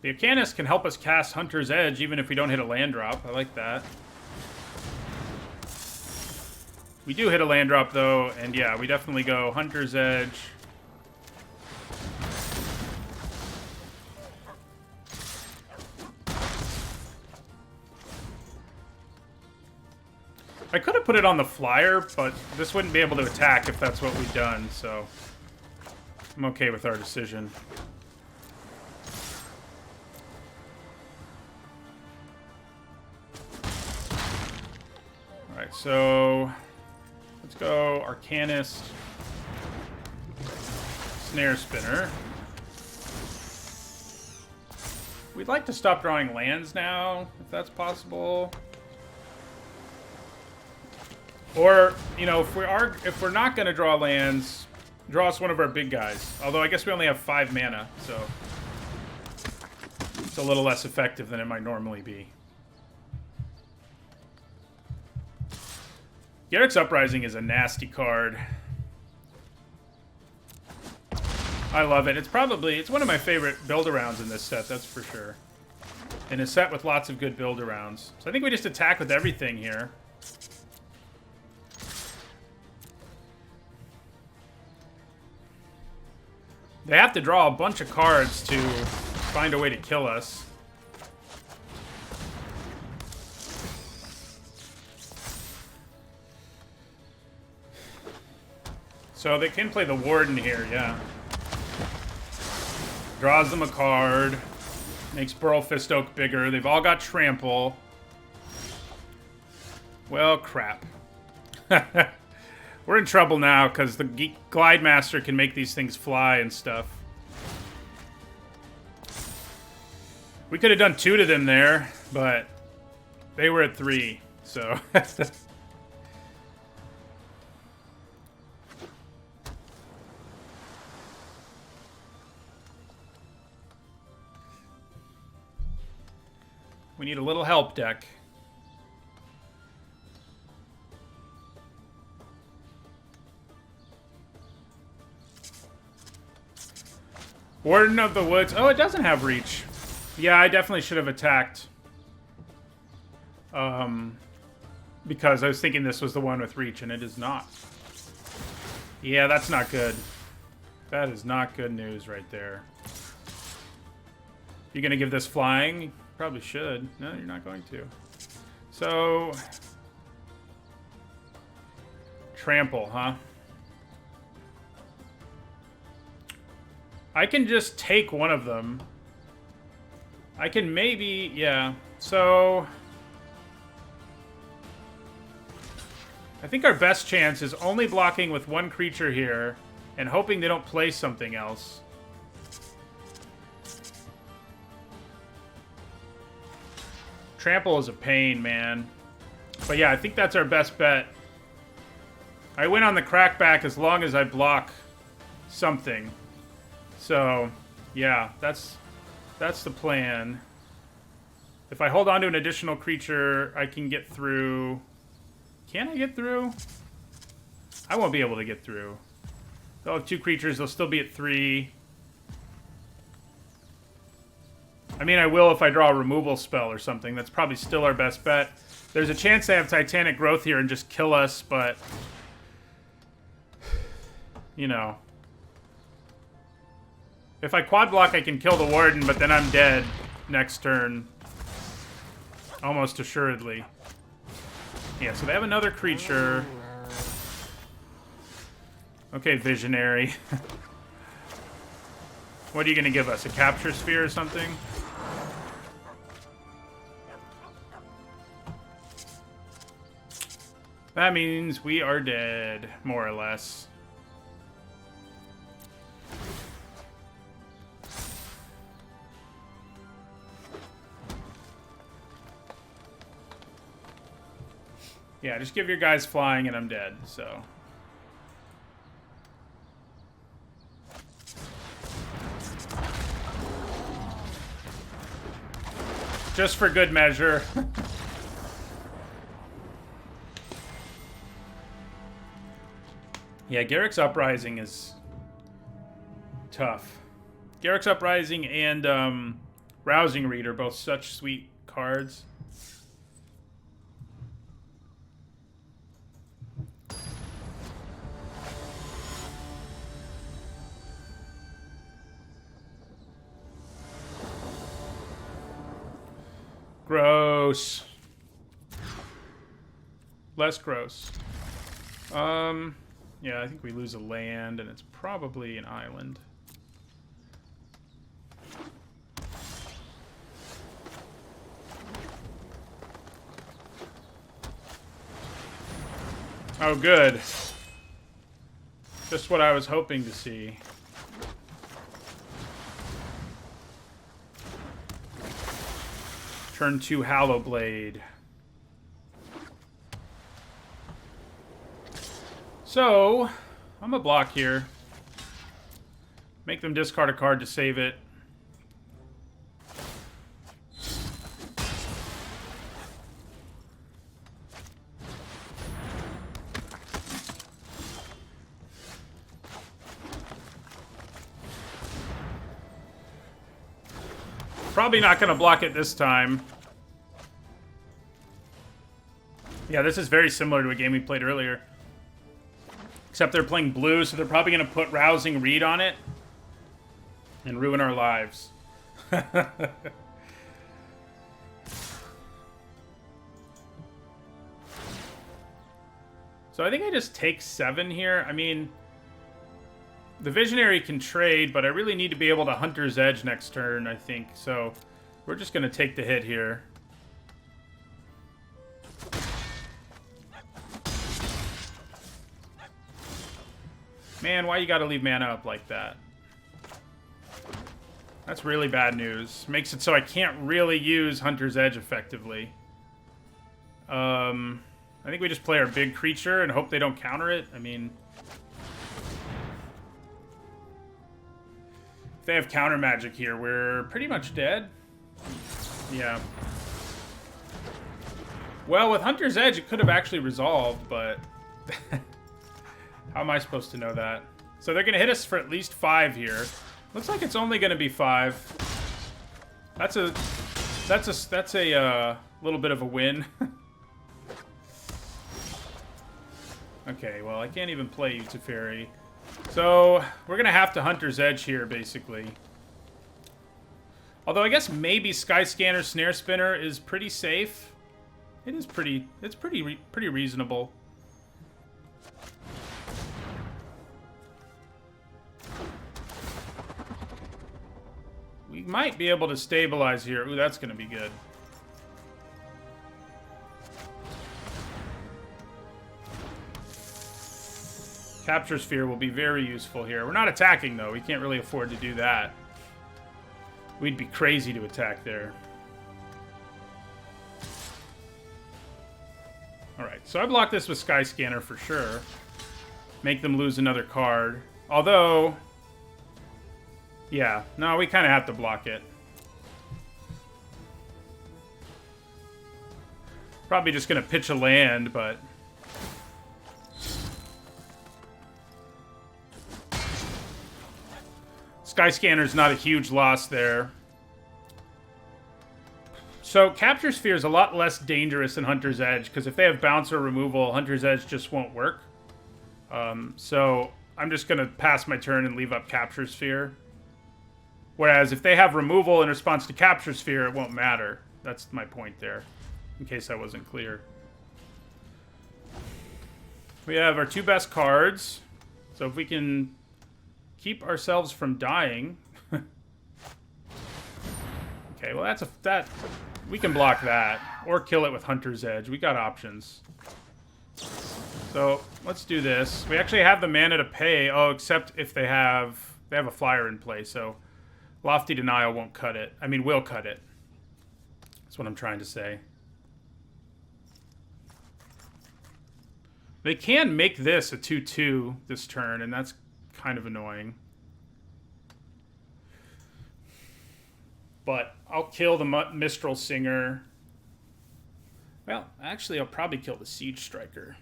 The Arcanist can help us cast Hunter's Edge even if we don't hit a land drop. I like that. We do hit a land drop, though, and yeah, we definitely go Hunter's Edge. I could have put it on the flyer, but this wouldn't be able to attack if that's what we've done, so I'm okay with our decision. Alright, so let's go Arcanist. Snare Spinner. We'd like to stop drawing lands now, if that's possible. Or, you know, if we're not gonna draw lands, draw us one of our big guys. Although I guess we only have 5 mana, so it's a little less effective than it might normally be. Garrick's Uprising is a nasty card. I love it. It's one of my favorite build-arounds in this set, that's for sure. In a set with lots of good build-arounds. So I think we just attack with everything here. They have to draw a bunch of cards to find a way to kill us. So they can play the Warden here, yeah. Draws them a card. Makes Burl Fist Oak bigger. They've all got Trample. Well, crap. We're in trouble now, because the Glide Master can make these things fly and stuff. We could have done 2 to them there, but they were at 3, so... We need a little help, deck. Warden of the Woods. Oh, it doesn't have reach. Yeah, I definitely should have attacked. Because I was thinking this was the one with reach, and it is not. Yeah, that's not good. That is not good news right there. You gonna give this flying? Probably should. No, you're not going to. So... Trample, huh? I can just take one of them. I can maybe... Yeah. So... I think our best chance is only blocking with one creature here and hoping they don't play something else. Trample is a pain, man. But yeah, I think that's our best bet. I win on the crackback as long as I block something. So, yeah, that's the plan. If I hold on to an additional creature, I can get through... Can I get through? I won't be able to get through. They'll have 2 creatures, they'll still be at 3. I mean, I will if I draw a removal spell or something. That's probably still our best bet. There's a chance they have Titanic Growth here and just kill us, but... You know. If I quad block, I can kill the Warden, but then I'm dead next turn. Almost assuredly. Yeah, so they have another creature. Okay, Visionary. What are you going to give us? A Capture Sphere or something? That means we are dead, more or less. Yeah, just give your guys flying and I'm dead, so... Just for good measure. Yeah, Garrick's Uprising is tough. Garrick's Uprising and Rousing Read are both such sweet cards. Gross. Less gross. Yeah, I think we lose a land, and it's probably an island. Oh, good. Just what I was hoping to see. Turn 2 Hallow Blade. So, I'm gonna block here. Make them discard a card to save it. Probably not going to block it this time. Yeah, this is very similar to a game we played earlier. Except they're playing blue, so they're probably going to put Rousing Reed on it. And ruin our lives. So I think I just take 7 here. I mean, the Visionary can trade, but I really need to be able to Hunter's Edge next turn, I think. So we're just going to take the hit here. Man, why you got to leave mana up like that? That's really bad news. Makes it so I can't really use Hunter's Edge effectively. I think we just play our big creature and hope they don't counter it. I mean, if they have counter magic here, we're pretty much dead. Yeah. Well, with Hunter's Edge, it could have actually resolved, but how am I supposed to know that? So they're going to hit us for at least 5 here. Looks like it's only going to be 5. That's a little bit of a win. Okay, well, I can't even play Teferi. So we're going to have to Hunter's Edge here, basically. Although I guess maybe Skyscanner Snare Spinner is pretty safe. It's pretty reasonable. We might be able to stabilize here. Ooh, that's going to be good. Capture Sphere will be very useful here. We're not attacking, though. We can't really afford to do that. We'd be crazy to attack there. Alright, so I block this with Skyscanner for sure. Make them lose another card. Although... yeah, no, we kind of have to block it. Probably just going to pitch a land, but... Skyscanner's not a huge loss there. So Capture Sphere is a lot less dangerous than Hunter's Edge, because if they have bounce or removal, Hunter's Edge just won't work. So I'm just going to pass my turn and leave up Capture Sphere. Whereas if they have removal in response to Capture Sphere, it won't matter. That's my point there, in case that wasn't clear. We have our 2 best cards. So if we can keep ourselves from dying... okay, well we can block that. Or kill it with Hunter's Edge. We got options. So let's do this. We actually have the mana to pay. Oh, except if they have a flyer in play, so... Lofty Denial won't cut it. I mean, will cut it. That's what I'm trying to say. They can make this a 2/2 this turn, and that's kind of annoying. But I'll kill the Mistral Singer. Well, actually, I'll probably kill the Siege Striker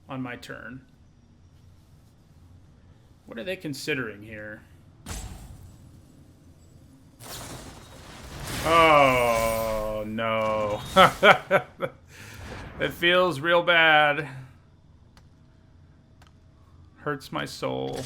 on my turn. What are they considering here? Oh, no. It feels real bad. Hurts my soul.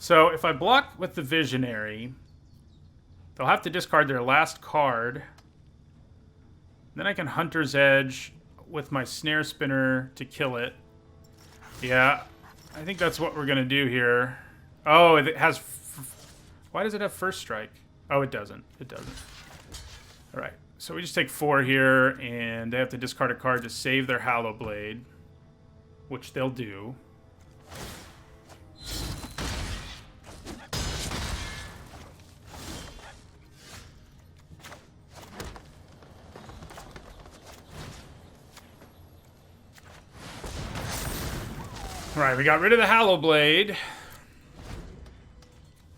So if I block with the Visionary, they'll have to discard their last card. Then I can Hunter's Edge. with my snare spinner to kill it. Yeah, I think that's what we're gonna do here. Oh, it has... Why does it have first strike? Oh, it doesn't. It doesn't. All right, so we just take 4 here, and they have to discard a card to save their Hallow Blade, which they'll do. All right, we got rid of the Hallow Blade.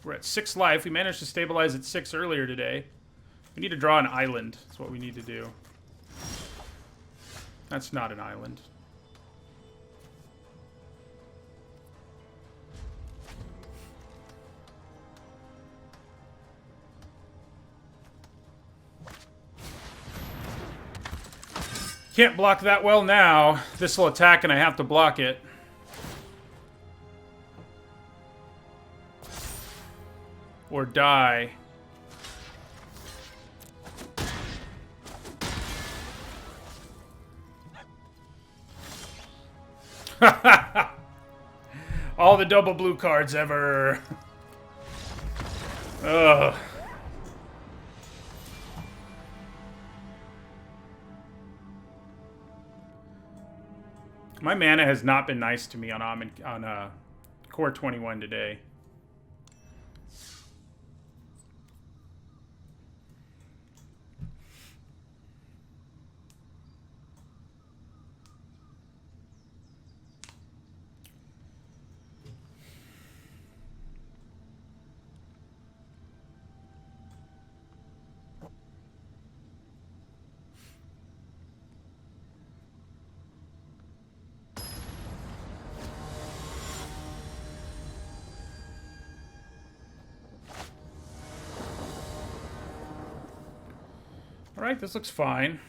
We're at 6 life. We managed to stabilize at 6 earlier today. We need to draw an island. That's what we need to do. That's not an island. Can't block that well now. This will attack and I have to block it. Or die. All the double blue cards ever. Ugh. My mana has not been nice to me on Core 21 today. All right, this looks fine.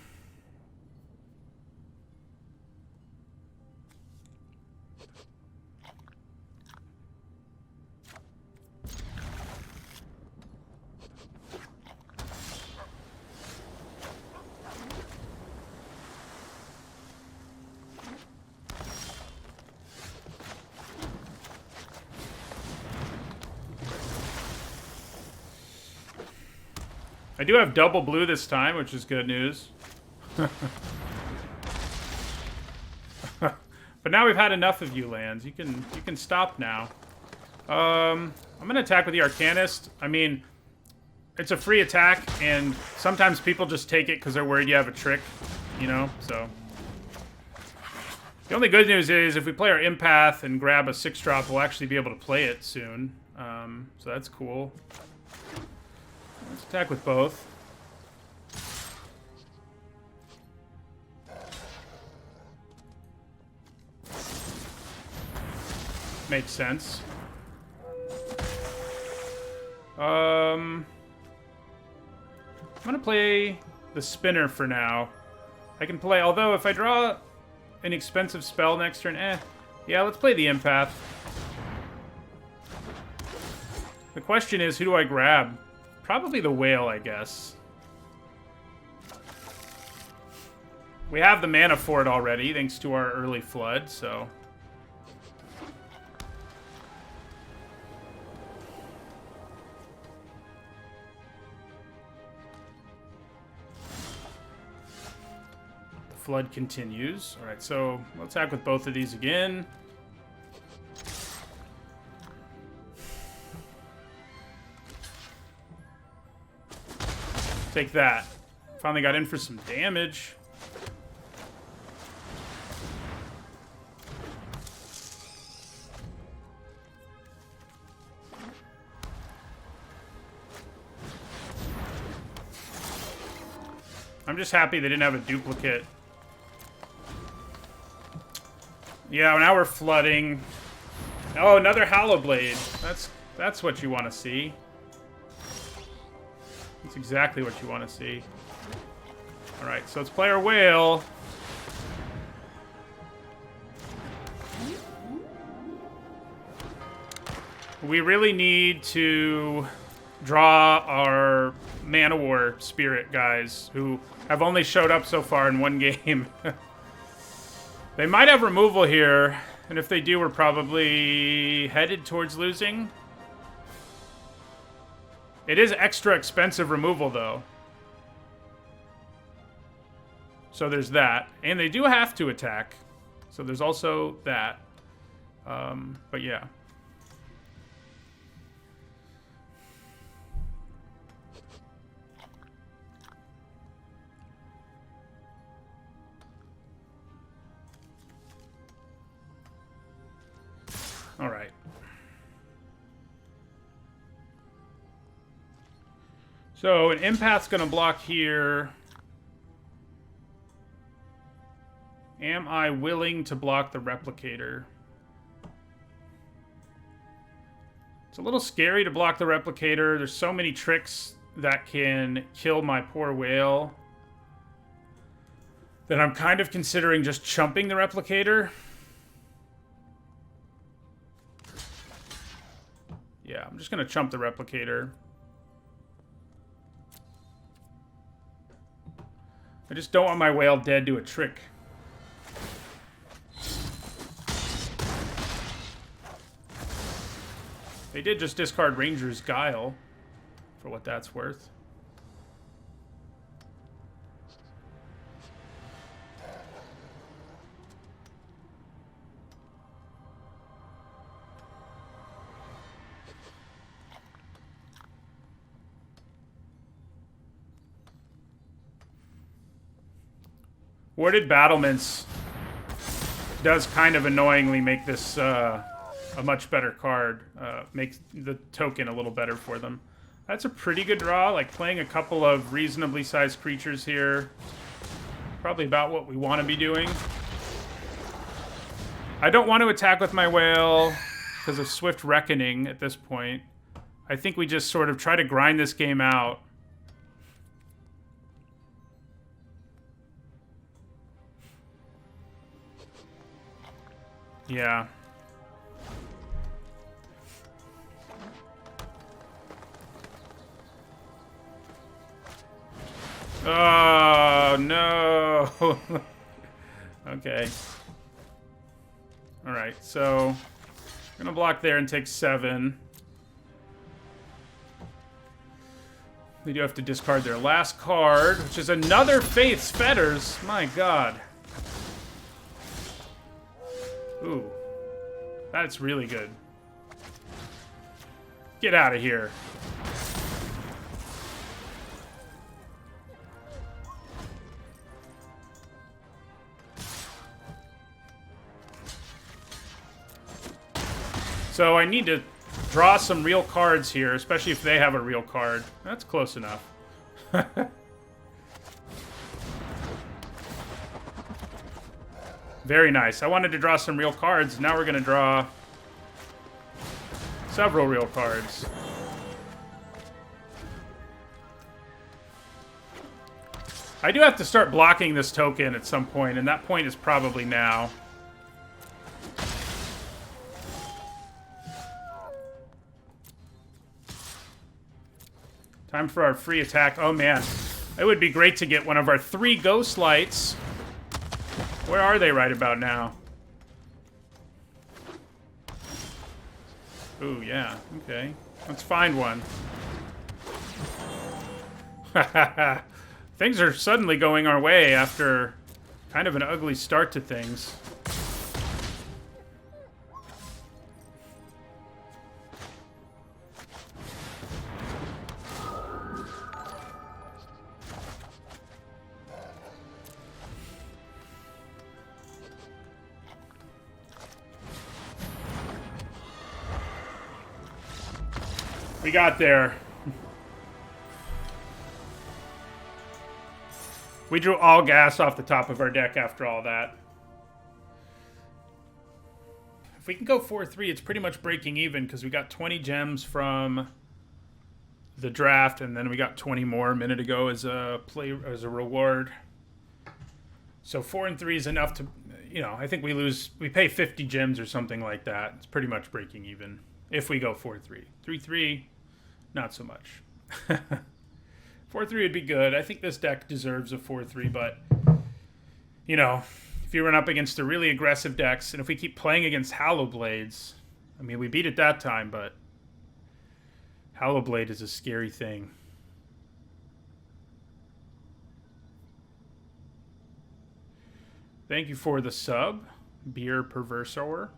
I do have double blue this time, which is good news. But now we've had enough of you lands. You can stop now. I'm gonna attack with the Arcanist. I mean, it's a free attack, and sometimes people just take it because they're worried you have a trick, you know. So the only good news is if we play our Empath and grab a 6-drop, we'll actually be able to play it soon. So that's cool. Let's attack with both. Makes sense. I'm gonna play the spinner for now. I can play, although if I draw an expensive spell next turn, yeah, let's play the Empath. The question is, who do I grab? Probably the whale, I guess. We have the mana for it already, thanks to our early flood, so... The flood continues. Alright, so we'll attack with both of these again. Take that. Finally got in for some damage. I'm just happy they didn't have a duplicate. Yeah, now we're flooding. Oh, another Hallow Blade. That's what you want to see. That's exactly what you want to see. Alright, so let's play our whale. We really need to draw our Man-O-War Spirit guys, who have only showed up so far in one game. They might have removal here, and if they do, we're probably headed towards losing. It is extra expensive removal, though. So there's that. And they do have to attack. So there's also that. But yeah. All right. So an empath's going to block here. Am I willing to block the replicator? It's a little scary to block the replicator. There's so many tricks that can kill my poor whale that I'm kind of considering just chumping the replicator. Yeah, I'm just going to chump the replicator. I just don't want my whale dead to a trick. They did just discard Ranger's Guile, for what that's worth. Warded Battlements does kind of annoyingly make this a much better card. Makes the token a little better for them. That's a pretty good draw. Like playing a couple of reasonably sized creatures here. Probably about what we want to be doing. I don't want to attack with my whale because of Swift Reckoning at this point. I think we just sort of try to grind this game out. Yeah. Oh, no. Okay. All right, so I'm going to block there and take 7. They do have to discard their last card, which is another Faith's Fetters. My God. Ooh. That's really good. Get out of here. So I need to draw some real cards here, especially if they have a real card. That's close enough. Very nice. I wanted to draw some real cards. Now we're going to draw several real cards. I do have to start blocking this token at some point, and that point is probably now. Time for our free attack. Oh, man. It would be great to get one of our 3 Ghost Lights. Where are they right about now? Ooh, yeah. Okay. Let's find one. Things are suddenly going our way after kind of an ugly start to things. We got there. We drew all gas off the top of our deck after all that. If we can go 4-3, it's pretty much breaking even because we got 20 gems from the draft, and then we got 20 more a minute ago as a reward. So 4 and 3 is enough to, you know, I think we pay 50 gems or something like that. It's pretty much breaking even if we go 4-3. 3-3, not so much. 4-3 would be good. I think this deck deserves a 4-3, but, you know, if you run up against the really aggressive decks, and if we keep playing against Hallow Blades, I mean, we beat it that time, but Hallow Blade is a scary thing. Thank you for the sub, Beer Perversor.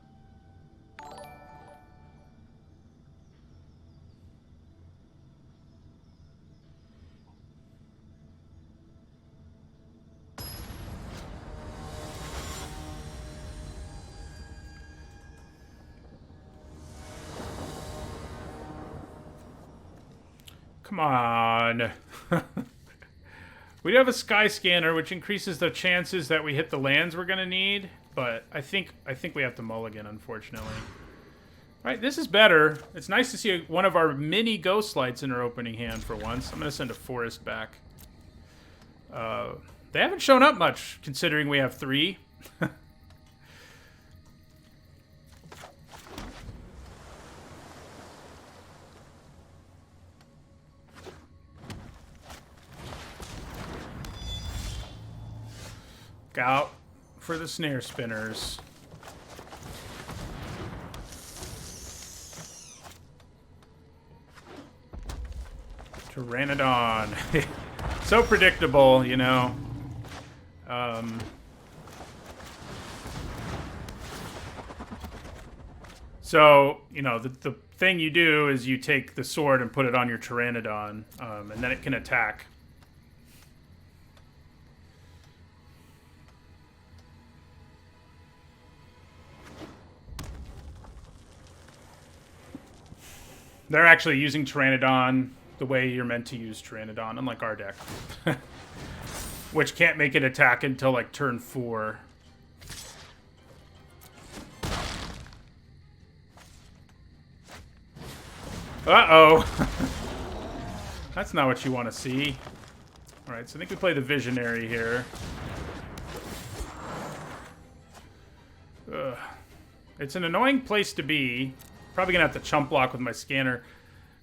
Come on. We do have a Sky Scanner, which increases the chances that we hit the lands we're gonna need, but I think we have to mulligan, unfortunately. All right, this is better. It's nice to see one of our mini Ghost Lights in our opening hand for once. I'm gonna send a Forest back. They haven't shown up much, considering we have 3. Look out for the Snare Spinners. Pteranodon. So predictable, you know. So, you know, the thing you do is you take the sword and put it on your Pteranodon, and then it can attack. They're actually using Pteranodon the way you're meant to use Pteranodon, unlike our deck. Which can't make it attack until, like, turn 4. Uh-oh. That's not what you want to see. Alright, so I think we play the Visionary here. Ugh. It's an annoying place to be. Probably gonna have to chump block with my scanner,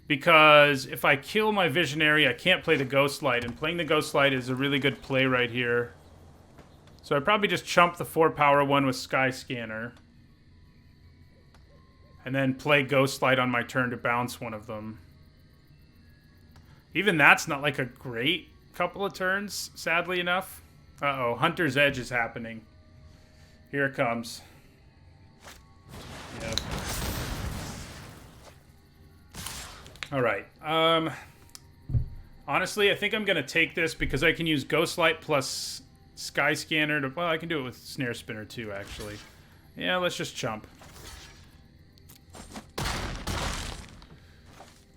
because if I kill my Visionary, I can't play the Ghost Light, and playing the Ghost Light is a really good play right here. So I'd probably just chump the 4-power one with Sky Scanner, and then play Ghost Light on my turn to bounce one of them. Even that's not like a great couple of turns, sadly enough. Uh-oh, Hunter's Edge is happening. Here it comes. Yep. Alright, honestly, I think I'm going to take this because I can use Ghost Light plus Sky Scanner to... Well, I can do it with Snare Spinner too, actually. Yeah, let's just chump.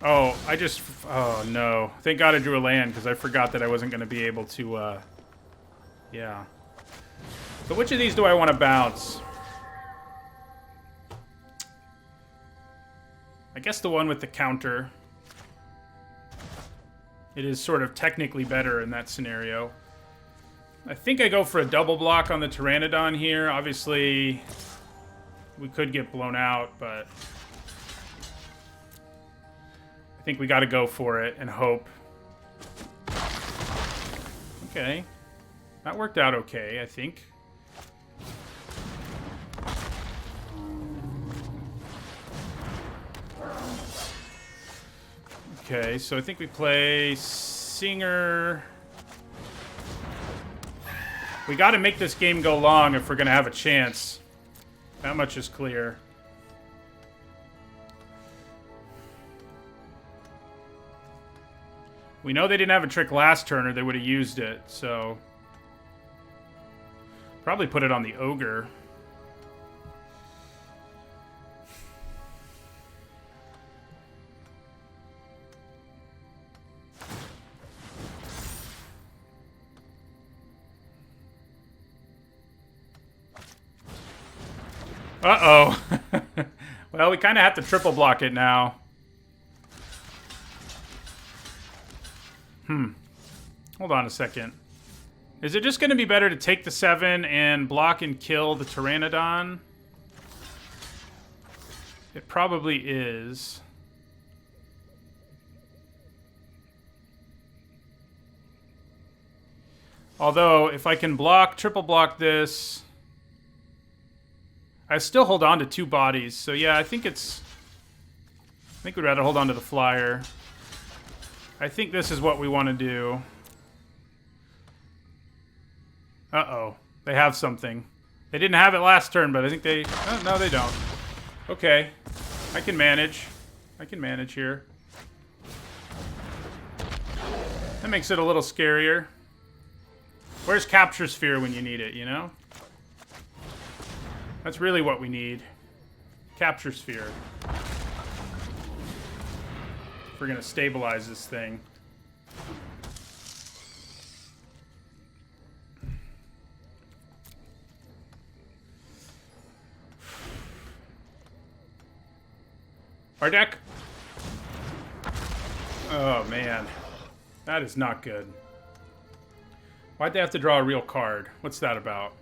Oh, oh, no. Thank God I drew a land, because I forgot that I wasn't going to be able to, yeah. So which of these do I want to bounce? I guess the one with the counter. It is sort of technically better in that scenario. I think I go for a double block on the Pteranodon here. Obviously, we could get blown out, but I think we got to go for it and hope. Okay. That worked out okay, I think. Okay, so I think we play Singer. We got to make this game go long if we're going to have a chance. That much is clear. We know they didn't have a trick last turn or they would have used it, so... Probably put it on the Ogre. Uh-oh. Well, we kind of have to triple block it now. Hold on a second. Is it just going to be better to take the 7 and block and kill the Pteranodon? It probably is. Although, if I can block, triple block this... I still hold on to 2 bodies, so yeah, I think we'd rather hold on to the flyer. I think this is what we want to do. Uh-oh. They have something. They didn't have it last turn, but I think they... Oh, no, they don't. Okay. I can manage. I can manage here. That makes it a little scarier. Where's Capture Sphere when you need it, you know? That's really what we need. Capture Sphere. If we're gonna stabilize this thing. Our deck. Oh, man. That is not good. Why'd they have to draw a real card? What's that about?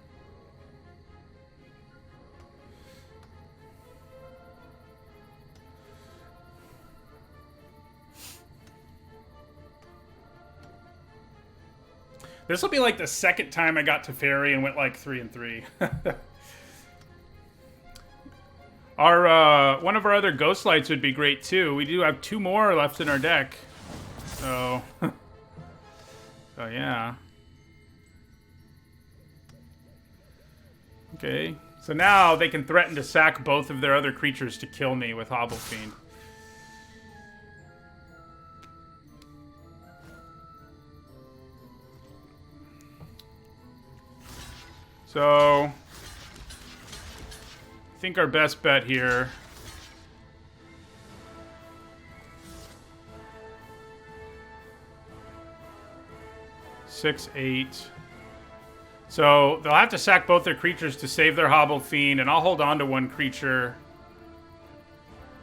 This will be like the second time I got to Fairy and went like 3-3. One of our other Ghost Lights would be great too. We do have 2 more left in our deck. So, so yeah. Okay, so now they can threaten to sack both of their other creatures to kill me with Hobble Fiend. So, I think our best bet here. Six, 8. So they'll have to sack both their creatures to save their Hobble Fiend, and I'll hold on to 1 creature.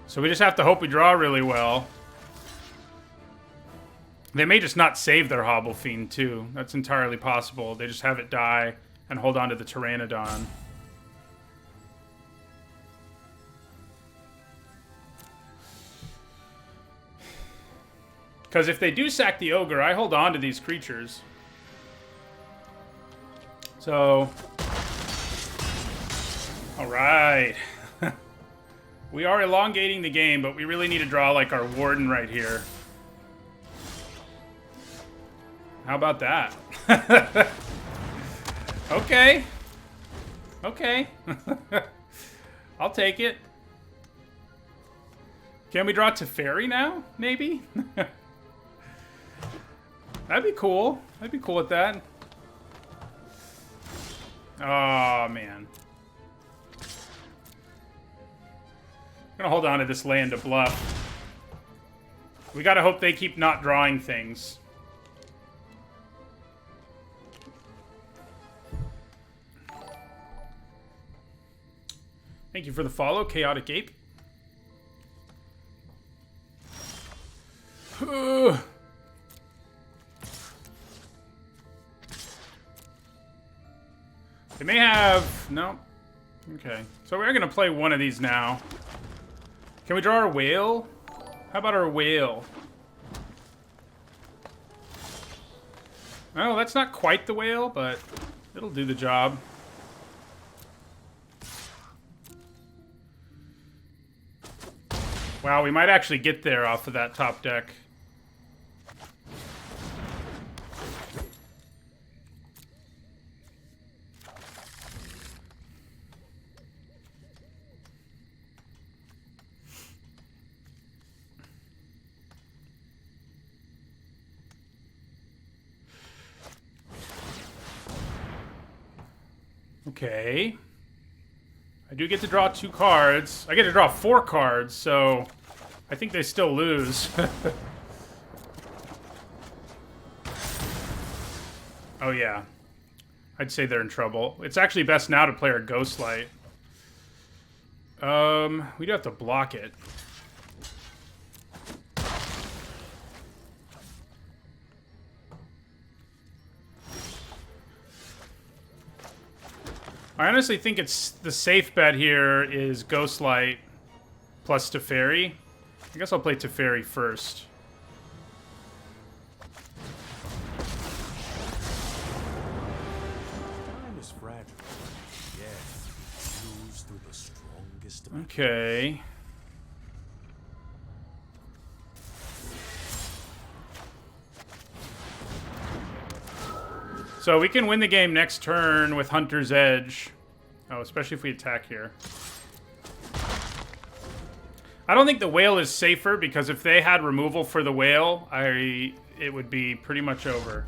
So we just have to hope we draw really well. They may just not save their Hobble Fiend too. That's entirely possible. They just have it die and hold on to the Pteranodon. Because if they do sack the Ogre, I hold on to these creatures. So, all right. We are elongating the game, but we really need to draw like our Warden right here. How about that? Okay. Okay. I'll take it. Can we draw Teferi now? Maybe? That'd be cool. I'd be cool with that. Oh, man. I'm gonna hold on to this land to bluff. We gotta hope they keep not drawing things. Thank you for the follow, Chaotic Ape. They may have... No. Okay. So we're going to play one of these now. Can we draw our whale? How about our whale? Oh, that's not quite the whale, but it'll do the job. Wow, we might actually get there off of that top deck. Okay. I do get to draw 2 cards. I get to draw 4 cards, so I think they still lose. Oh, yeah. I'd say they're in trouble. It's actually best now to play our Ghostlight. We do have to block it. I honestly think it's the safe bet here is Ghostlight plus Teferi. I guess I'll play Teferi first. Time is fragile. Yes, we lose through the Okay. So we can win the game next turn with Hunter's Edge. Oh, especially if we attack here. I don't think the whale is safer, because if they had removal for the whale, it would be pretty much over.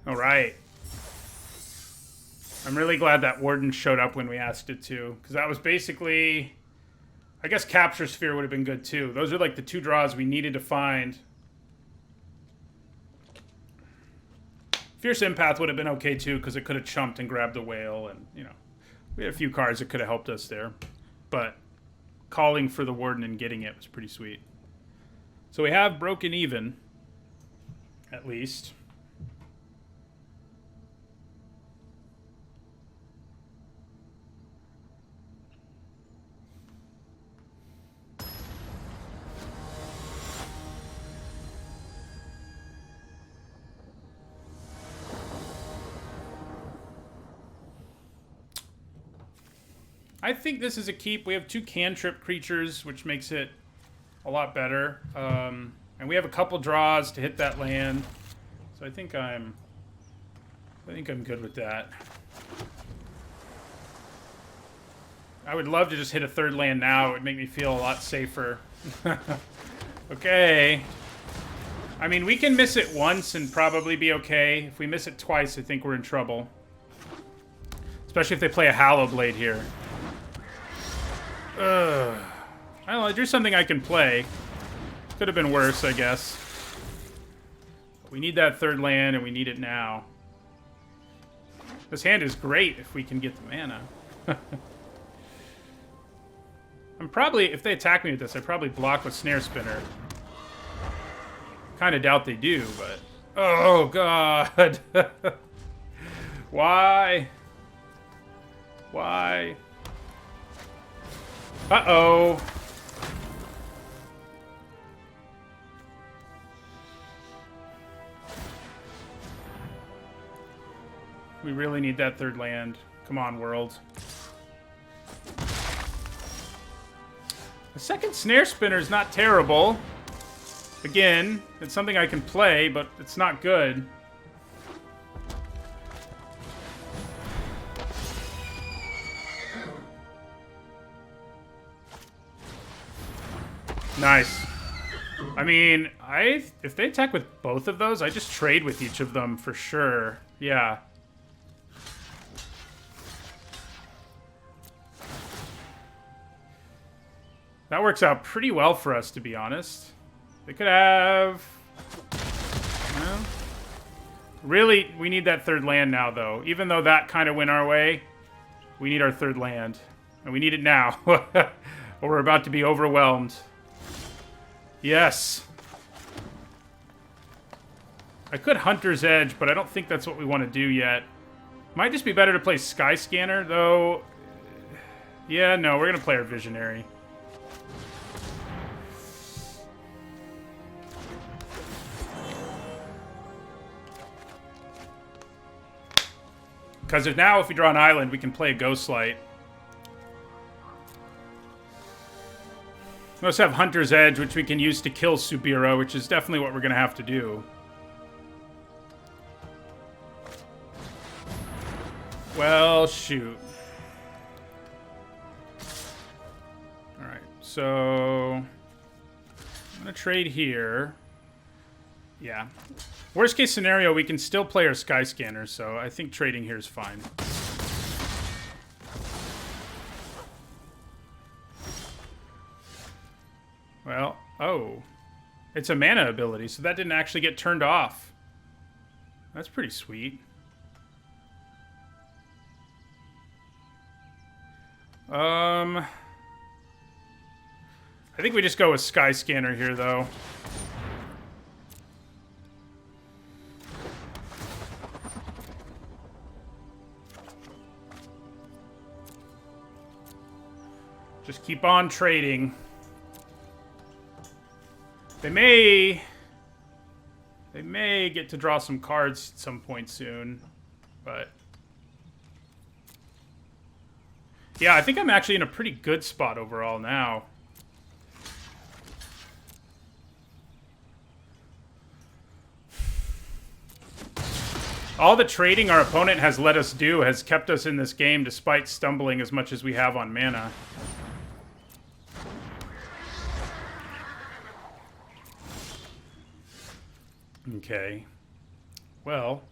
All right. I'm really glad that Warden showed up when we asked it to, because that was basically... I guess Capture Sphere would have been good too. Those are like the two draws we needed to find. Fierce Empath would have been okay too, because it could have chumped and grabbed the whale, and, you know, we had a few cards that could have helped us there. But calling for the Warden and getting it was pretty sweet. So we have broken even, at least. I think this is a keep. We have 2 cantrip creatures, which makes it a lot better. And we have a couple draws to hit that land. So I think I'm good with that. I would love to just hit a 3rd land now. It would make me feel a lot safer. Okay. I mean, we can miss it once and probably be okay. If we miss it twice, I think we're in trouble. Especially if they play a Hallow Blade here. I don't know, there's something I can play. Could have been worse, I guess. But we need that 3rd land, and we need it now. This hand is great if we can get the mana. I'm probably, if they attack me with this, I probably block with Snare Spinner. Kind of doubt they do, but... Oh, God! Why? Why? Uh-oh. We really need that 3rd land. Come on, world. The 2nd Snare Spinner is not terrible. Again, it's something I can play, but it's not good. Nice. I mean, if they attack with both of those, I just trade with each of them for sure. Yeah. That works out pretty well for us, to be honest. They could have... Well, really, we need that 3rd land now, though. Even though that kind of went our way, we need our 3rd land. And we need it now. Or we're about to be overwhelmed. Yes. I could Hunter's Edge, but I don't think that's what we want to do yet. Might just be better to play Sky Scanner, though. Yeah, no, we're going to play our Visionary. Because if we draw an island, we can play a Ghostlight. We also have Hunter's Edge, which we can use to kill Subira, which is definitely what we're going to have to do. Well, shoot. Alright, so... I'm going to trade here. Yeah. Worst case scenario, we can still play our Sky Scanner, so I think trading here is fine. Well, oh. It's a mana ability, so that didn't actually get turned off. That's pretty sweet. I think we just go with Sky Scanner here, though. Just keep on trading. They may get to draw some cards at some point soon, but yeah, I think I'm actually in a pretty good spot overall now. All the trading our opponent has let us do has kept us in this game despite stumbling as much as we have on mana. Okay. Well.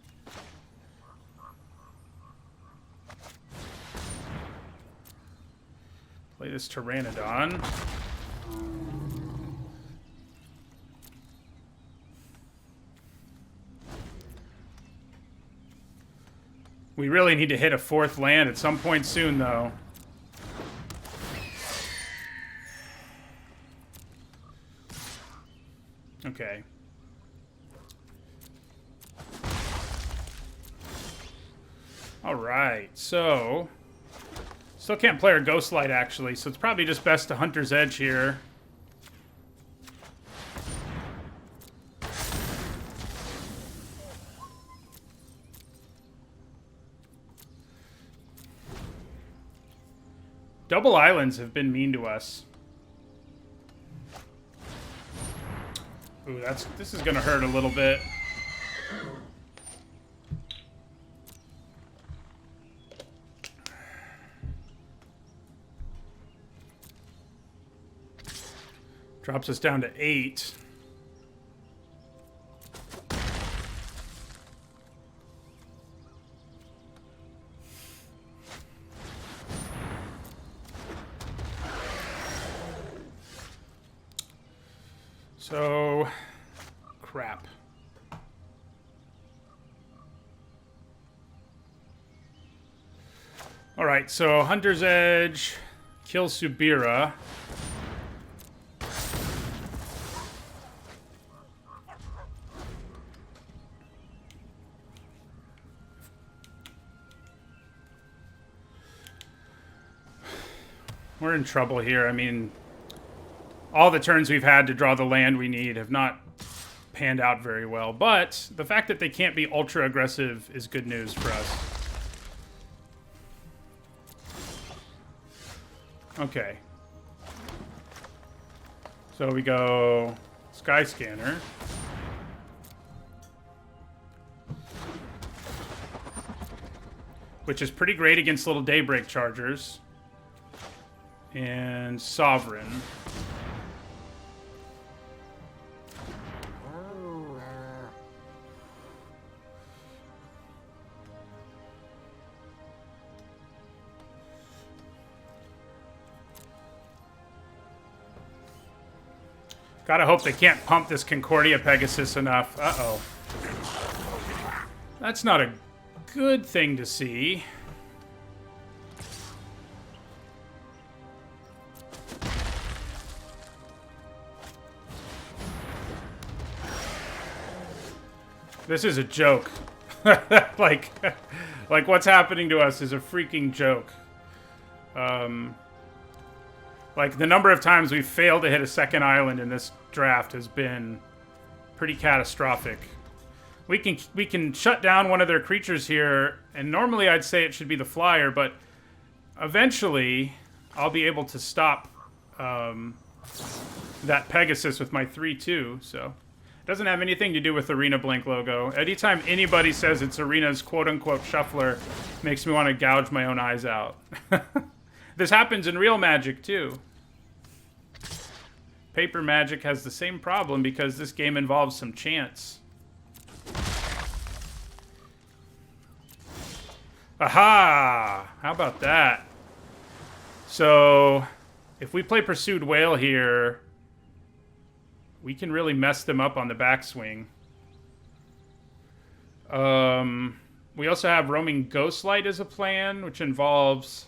Play this Pteranodon. We really need to hit a 4th land at some point soon, though. Okay. Alright, so... Still can't play our Ghostlight, actually, so it's probably just best to Hunter's Edge here. Double islands have been mean to us. Ooh, this is gonna hurt a little bit. Drops us down to 8. So, crap. All right, so Hunter's Edge, kill Subira. We're in trouble here. I mean, all the turns we've had to draw the land we need have not panned out very well. But the fact that they can't be ultra aggressive is good news for us. Okay. So we go Sky Scanner. Which is pretty great against little Daybreak Chargers. And Sovereign. Gotta hope they can't pump this Concordia Pegasus enough. Uh-oh. That's not a good thing to see. This is a joke. like what's happening to us is a freaking joke. Like, the number of times we've failed to hit a second island in this draft has been pretty catastrophic. We can shut down one of their creatures here, and normally I'd say it should be the flyer, but eventually I'll be able to stop that Pegasus with my 3/2, so... It doesn't have anything to do with Arena Blink logo. Anytime anybody says it's Arena's quote-unquote shuffler, makes me want to gouge my own eyes out. This happens in real Magic, too. Paper Magic has the same problem because this game involves some chance. Aha! How about that? So, if we play Pursued Whale here, we can really mess them up on the backswing. We also have Roaming Ghostlight as a plan, which involves...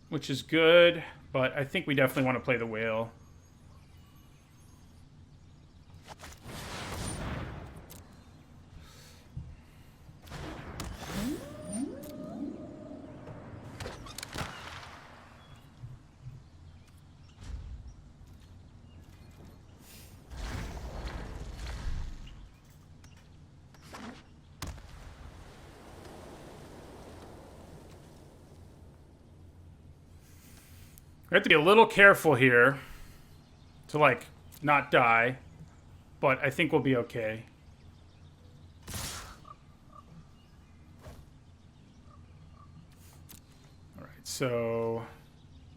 Which is good, but I think we definitely want to play the whale. We have to be a little careful here to, like, not die. But I think we'll be okay. Alright, so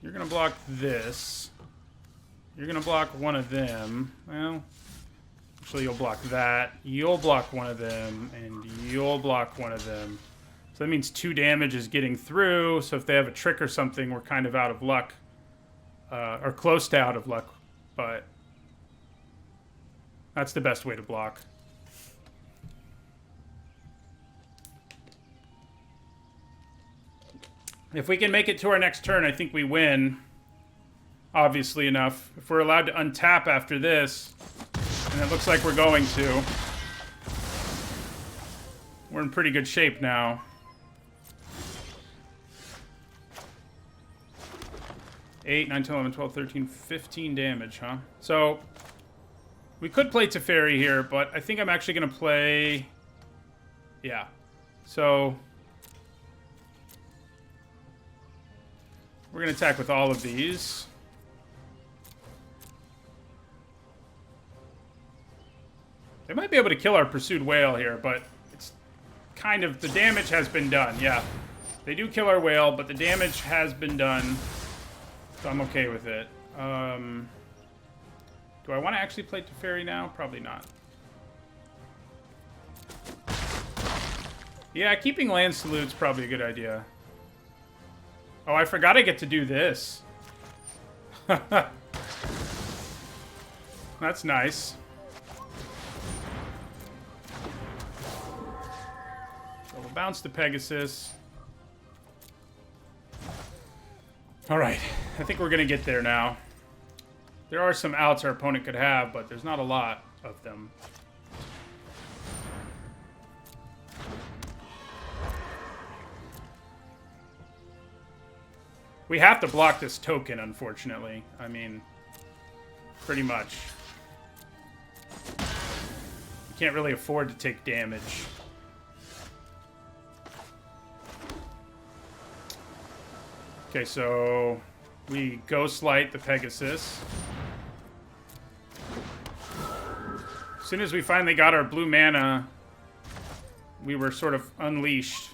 you're going to block this. You're going to block one of them. Well, actually you'll block that. You'll block one of them. And you'll block one of them. So that means 2 damage is getting through. So if they have a trick or something, we're kind of out of luck. Or close to out of luck. But that's the best way to block. If we can make it to our next turn, I think we win. Obviously enough. If we're allowed to untap after this, and it looks like we're going to, we're in pretty good shape now. 8, 9, 10, 11, 12, 13, 15 damage, huh? So we could play Teferi here, but I think I'm actually going to play... Yeah. So we're going to attack with all of these. They might be able to kill our pursued whale here, but it's kind of... The damage has been done, yeah. They do kill our whale, but the damage has been done. So I'm okay with it. Do I want to actually play Teferi now? Probably not. Yeah, keeping land salute's probably a good idea. Oh, I forgot I get to do this. That's nice. So we'll bounce to Pegasus. Alright, I think we're going to get there now. There are some outs our opponent could have, but there's not a lot of them. We have to block this token, unfortunately. I mean, pretty much. You can't really afford to take damage. Okay, so we Ghostlight the Pegasus. As soon as we finally got our blue mana, we were sort of unleashed.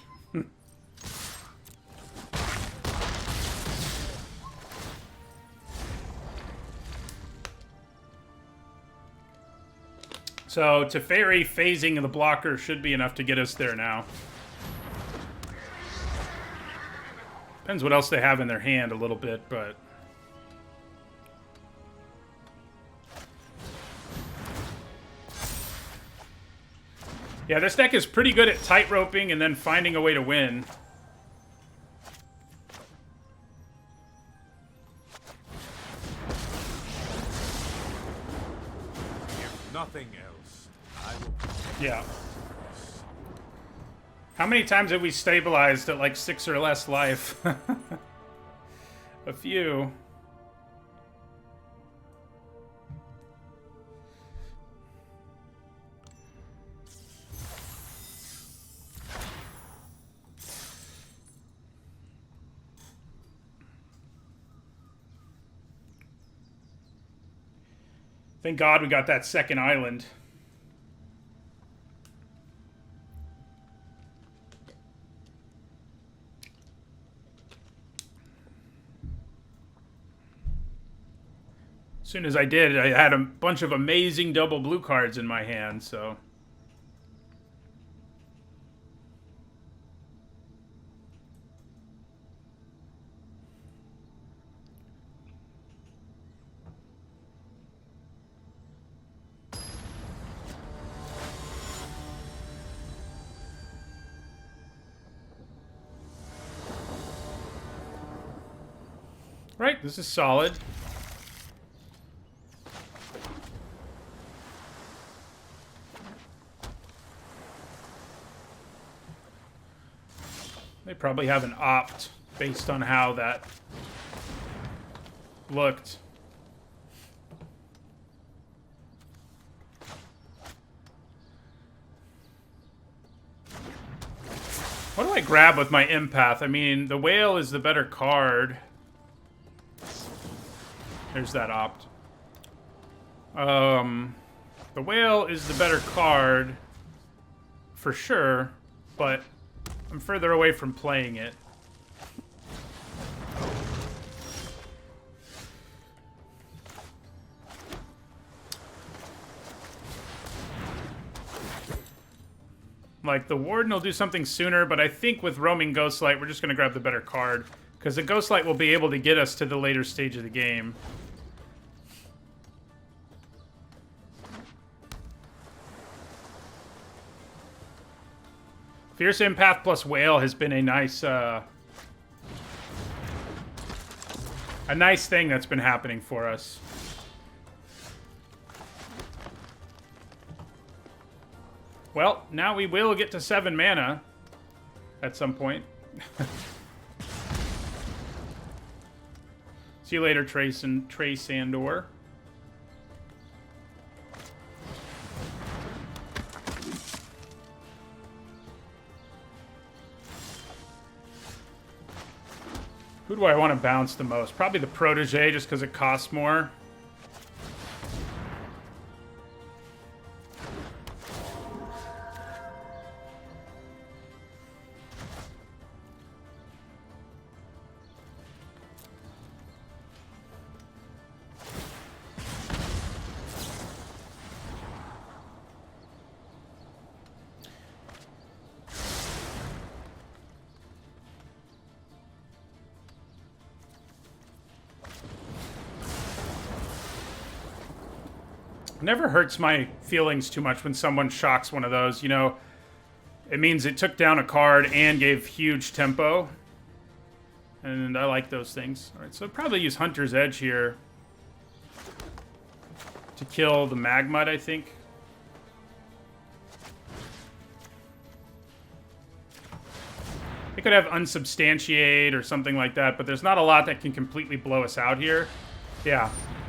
So Teferi phasing the blocker should be enough to get us there now. Depends what else they have in their hand a little bit, but... Yeah, this deck is pretty good at tightroping and then finding a way to win. If nothing else, I will... Yeah. How many times have we stabilized at like 6 or less life? A few. Thank God we got that second island. As soon as I did, I had a bunch of amazing double blue cards in my hand, so... Right, this is solid. They probably have an opt based on how that looked. What do I grab with my empath? I mean, the whale is the better card. There's that opt. The whale is the better card, for sure, but I'm further away from playing it. Like, the Warden will do something sooner, but I think with Roaming Ghostlight, we're just going to grab the better card. Because the Ghostlight will be able to get us to the later stage of the game. Fierce Empath plus Whale has been a nice thing that's been happening for us. Well, now we will get to 7 mana at some point. See you later, Trace Sandor. Who do I want to bounce the most? Probably the Protege, just because it costs more. Never hurts my feelings too much when someone shocks one of those, you know. It means it took down a card and gave huge tempo. And I like those things. Alright, so I'll probably use Hunter's Edge here to kill the Magmut, I think. They could have Unsubstantiate or something like that, but there's not a lot that can completely blow us out here. Yeah.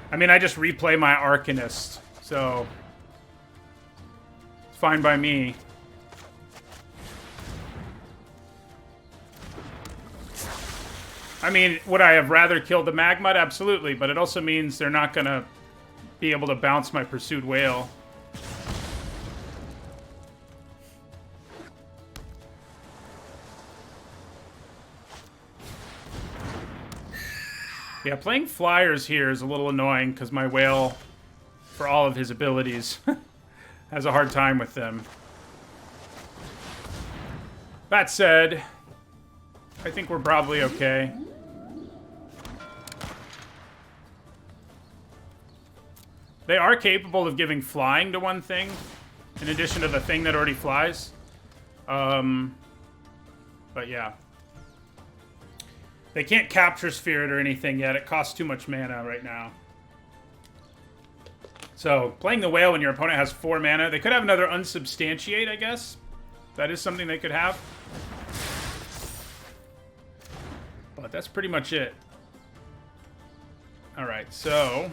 I mean, I just replay my Arcanist. So, it's fine by me. I mean, would I have rather killed the Magmut? Absolutely, but it also means they're not going to be able to bounce my Pursued Whale. Yeah, playing flyers here is a little annoying because my Whale, for all of his abilities, has a hard time with them. That said, I think we're probably okay. They are capable of giving flying to one thing, in addition to the thing that already flies. But yeah. They can't capture Spirit or anything yet. It costs too much mana right now. So, playing the Whale when your opponent has 4 mana. They could have another Unsubstantiate, I guess. That is something they could have. But that's pretty much it. Alright, so...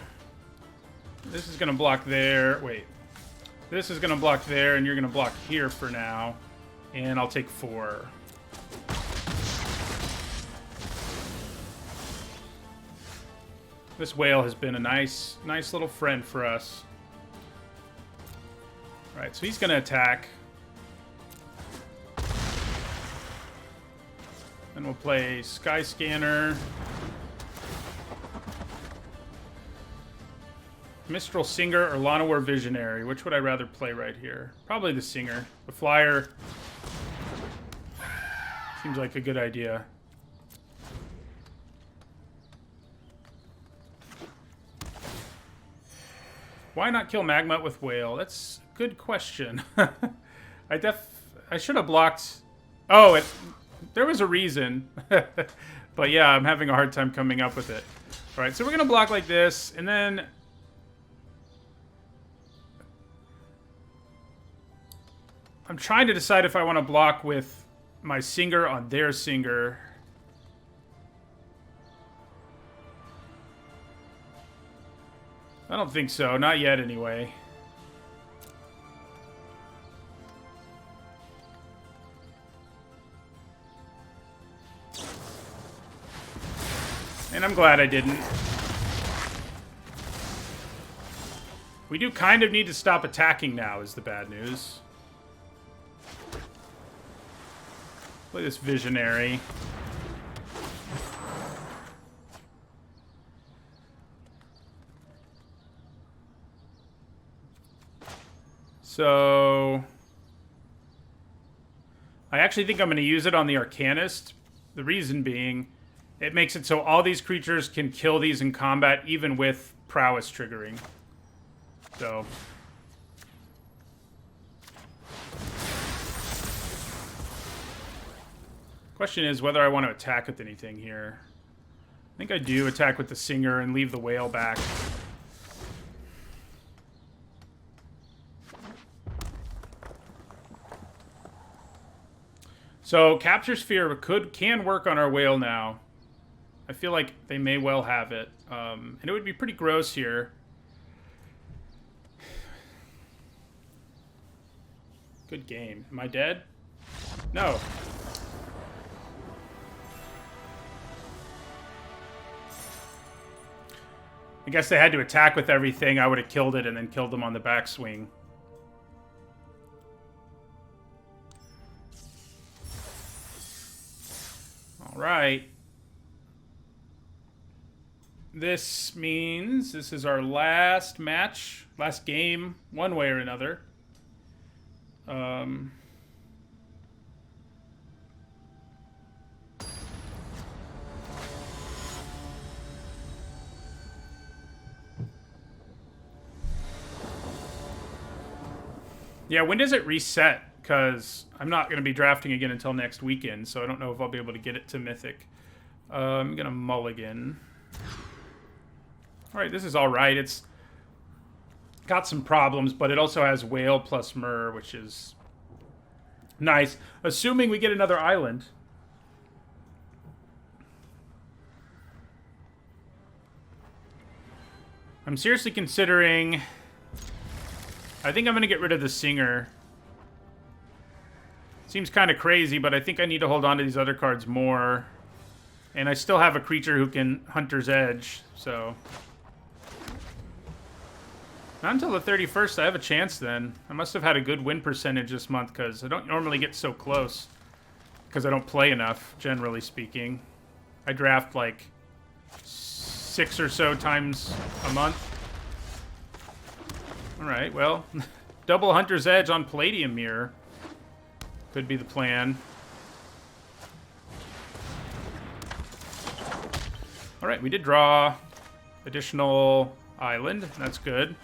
this is going to block there. Wait. This is going to block there, and you're going to block here for now. And I'll take 4. This Whale has been a nice little friend for us. Alright, so he's going to attack. Then we'll play Sky Scanner. Mistral Singer or Llanowar Visionary. Which would I rather play right here? Probably the Singer. The Flyer seems like a good idea. Why not kill Magmut with Whale? That's a good question. I should have blocked... oh, there was a reason. But yeah, I'm having a hard time coming up with it. Alright, so we're going to block like this, and then... I'm trying to decide if I want to block with my Singer on their Singer. I don't think so. Not yet, anyway. And I'm glad I didn't. We do kind of need to stop attacking now, is the bad news. Play this Visionary. So... I actually think I'm going to use it on the Arcanist. The reason being, it makes it so all these creatures can kill these in combat, even with prowess triggering. So... question is whether I want to attack with anything here. I think I do attack with the Singer and leave the Whale back. So Capture Sphere can work on our Whale now. I feel like they may well have it. And it would be pretty gross here. Good game. Am I dead? No. I guess they had to attack with everything. I would have killed it and then killed them on the backswing. All right. This means this is our last match, last game, one way or another. Yeah, when does it reset? Because I'm not going to be drafting again until next weekend, so I don't know if I'll be able to get it to Mythic. I'm going to mulligan. Alright, this is alright. It's got some problems, but it also has Whale plus Myr, which is nice. Assuming we get another island. I'm seriously considering... I think I'm going to get rid of the Singer. Seems kind of crazy, but I think I need to hold on to these other cards more. And I still have a creature who can Hunter's Edge, so... Not until the 31st I have a chance then. I must have had a good win percentage this month, because I don't normally get so close. Because I don't play enough, generally speaking. I draft like 6 or so times a month. Alright, well, double Hunter's Edge on Palladium Mirror could be the plan. Alright, we did draw additional island. That's good.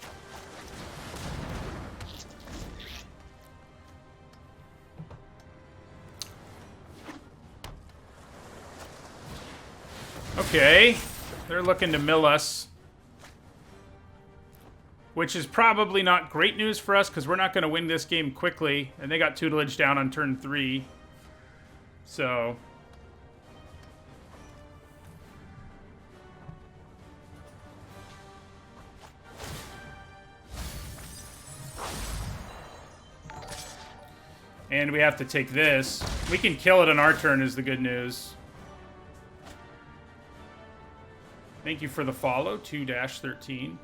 Okay, they're looking to mill us. Which is probably not great news for us, because we're not going to win this game quickly. And they got tutelage down on turn 3. So... and we have to take this. We can kill it on our turn is the good news. Thank you for the follow, 2-13.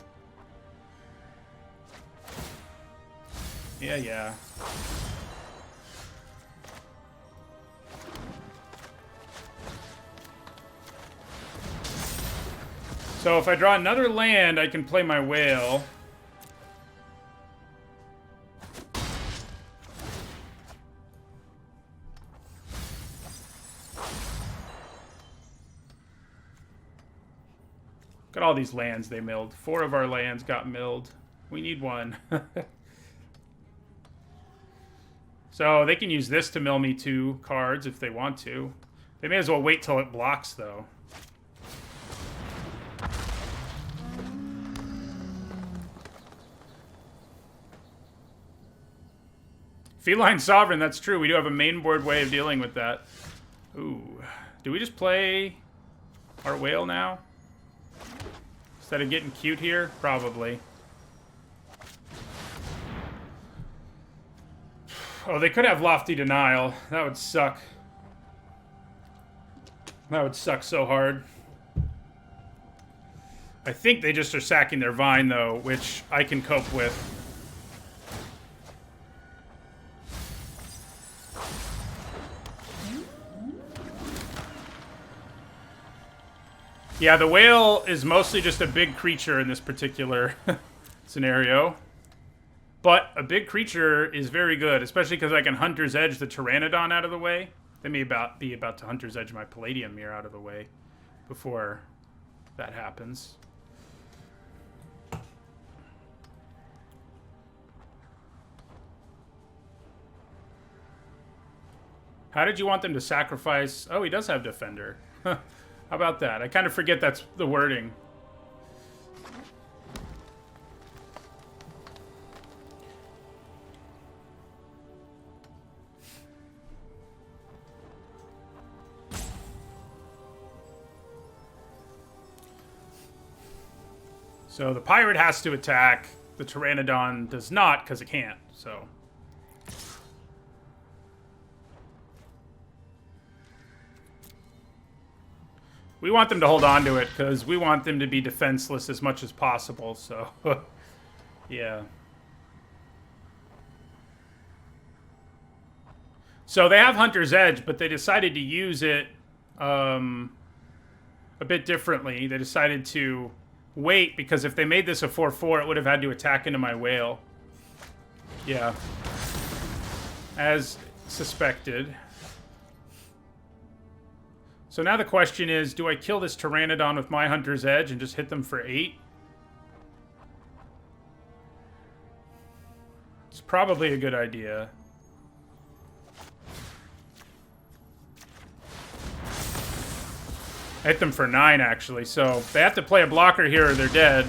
Yeah. So if I draw another land, I can play my Whale. Look at all these lands they milled. 4 of our lands got milled. We need 1. So they can use this to mill me 2 cards if they want to. They may as well wait till it blocks, though. Feline Sovereign, that's true. We do have a main board way of dealing with that. Ooh. Do we just play our Whale now? Instead of getting cute here? Probably. Oh, they could have Lofty Denial. That would suck. That would suck so hard. I think they just are sacking their Vine, though, which I can cope with. Yeah, the whale is mostly just a big creature in this particular scenario. But a big creature is very good, especially because I can Hunter's Edge the Pteranodon out of the way. They may be about to Hunter's Edge my Palladium Mirror out of the way before that happens. How did you want them to sacrifice? Oh, he does have Defender. How about that? I kind of forget that's the wording. So the pirate has to attack. The Pteranodon does not because it can't. So we want them to hold on to it because we want them to be defenseless as much as possible. So yeah. So they have Hunter's Edge, but they decided to use it a bit differently. They decided to wait, because if they made this a 4/4, it would have had to attack into my whale. Yeah. As suspected. So now the question is, do I kill this Pteranodon with my Hunter's Edge and just hit them for 8? It's probably a good idea. I hit them for 9, actually, so they have to play a blocker here or they're dead.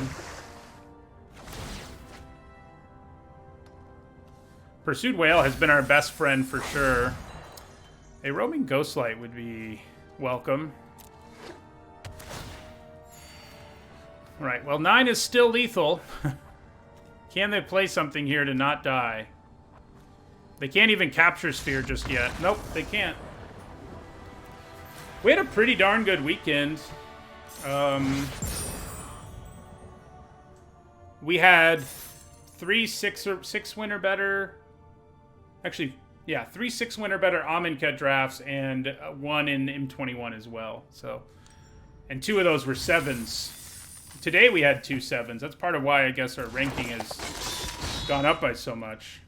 Pursued Whale has been our best friend for sure. A roaming Ghostlight would be welcome. Right, well, 9 is still lethal. Can they play something here to not die? They can't even capture Sphere just yet. Nope, they can't. We had a pretty darn good weekend. We had 3 6 win or better. Actually, yeah, 3 6 win or better Amonkhet drafts and 1 in M21 as well. So, and 2 of those were 7s. Today we had 2 7s. That's part of why I guess our ranking has gone up by so much.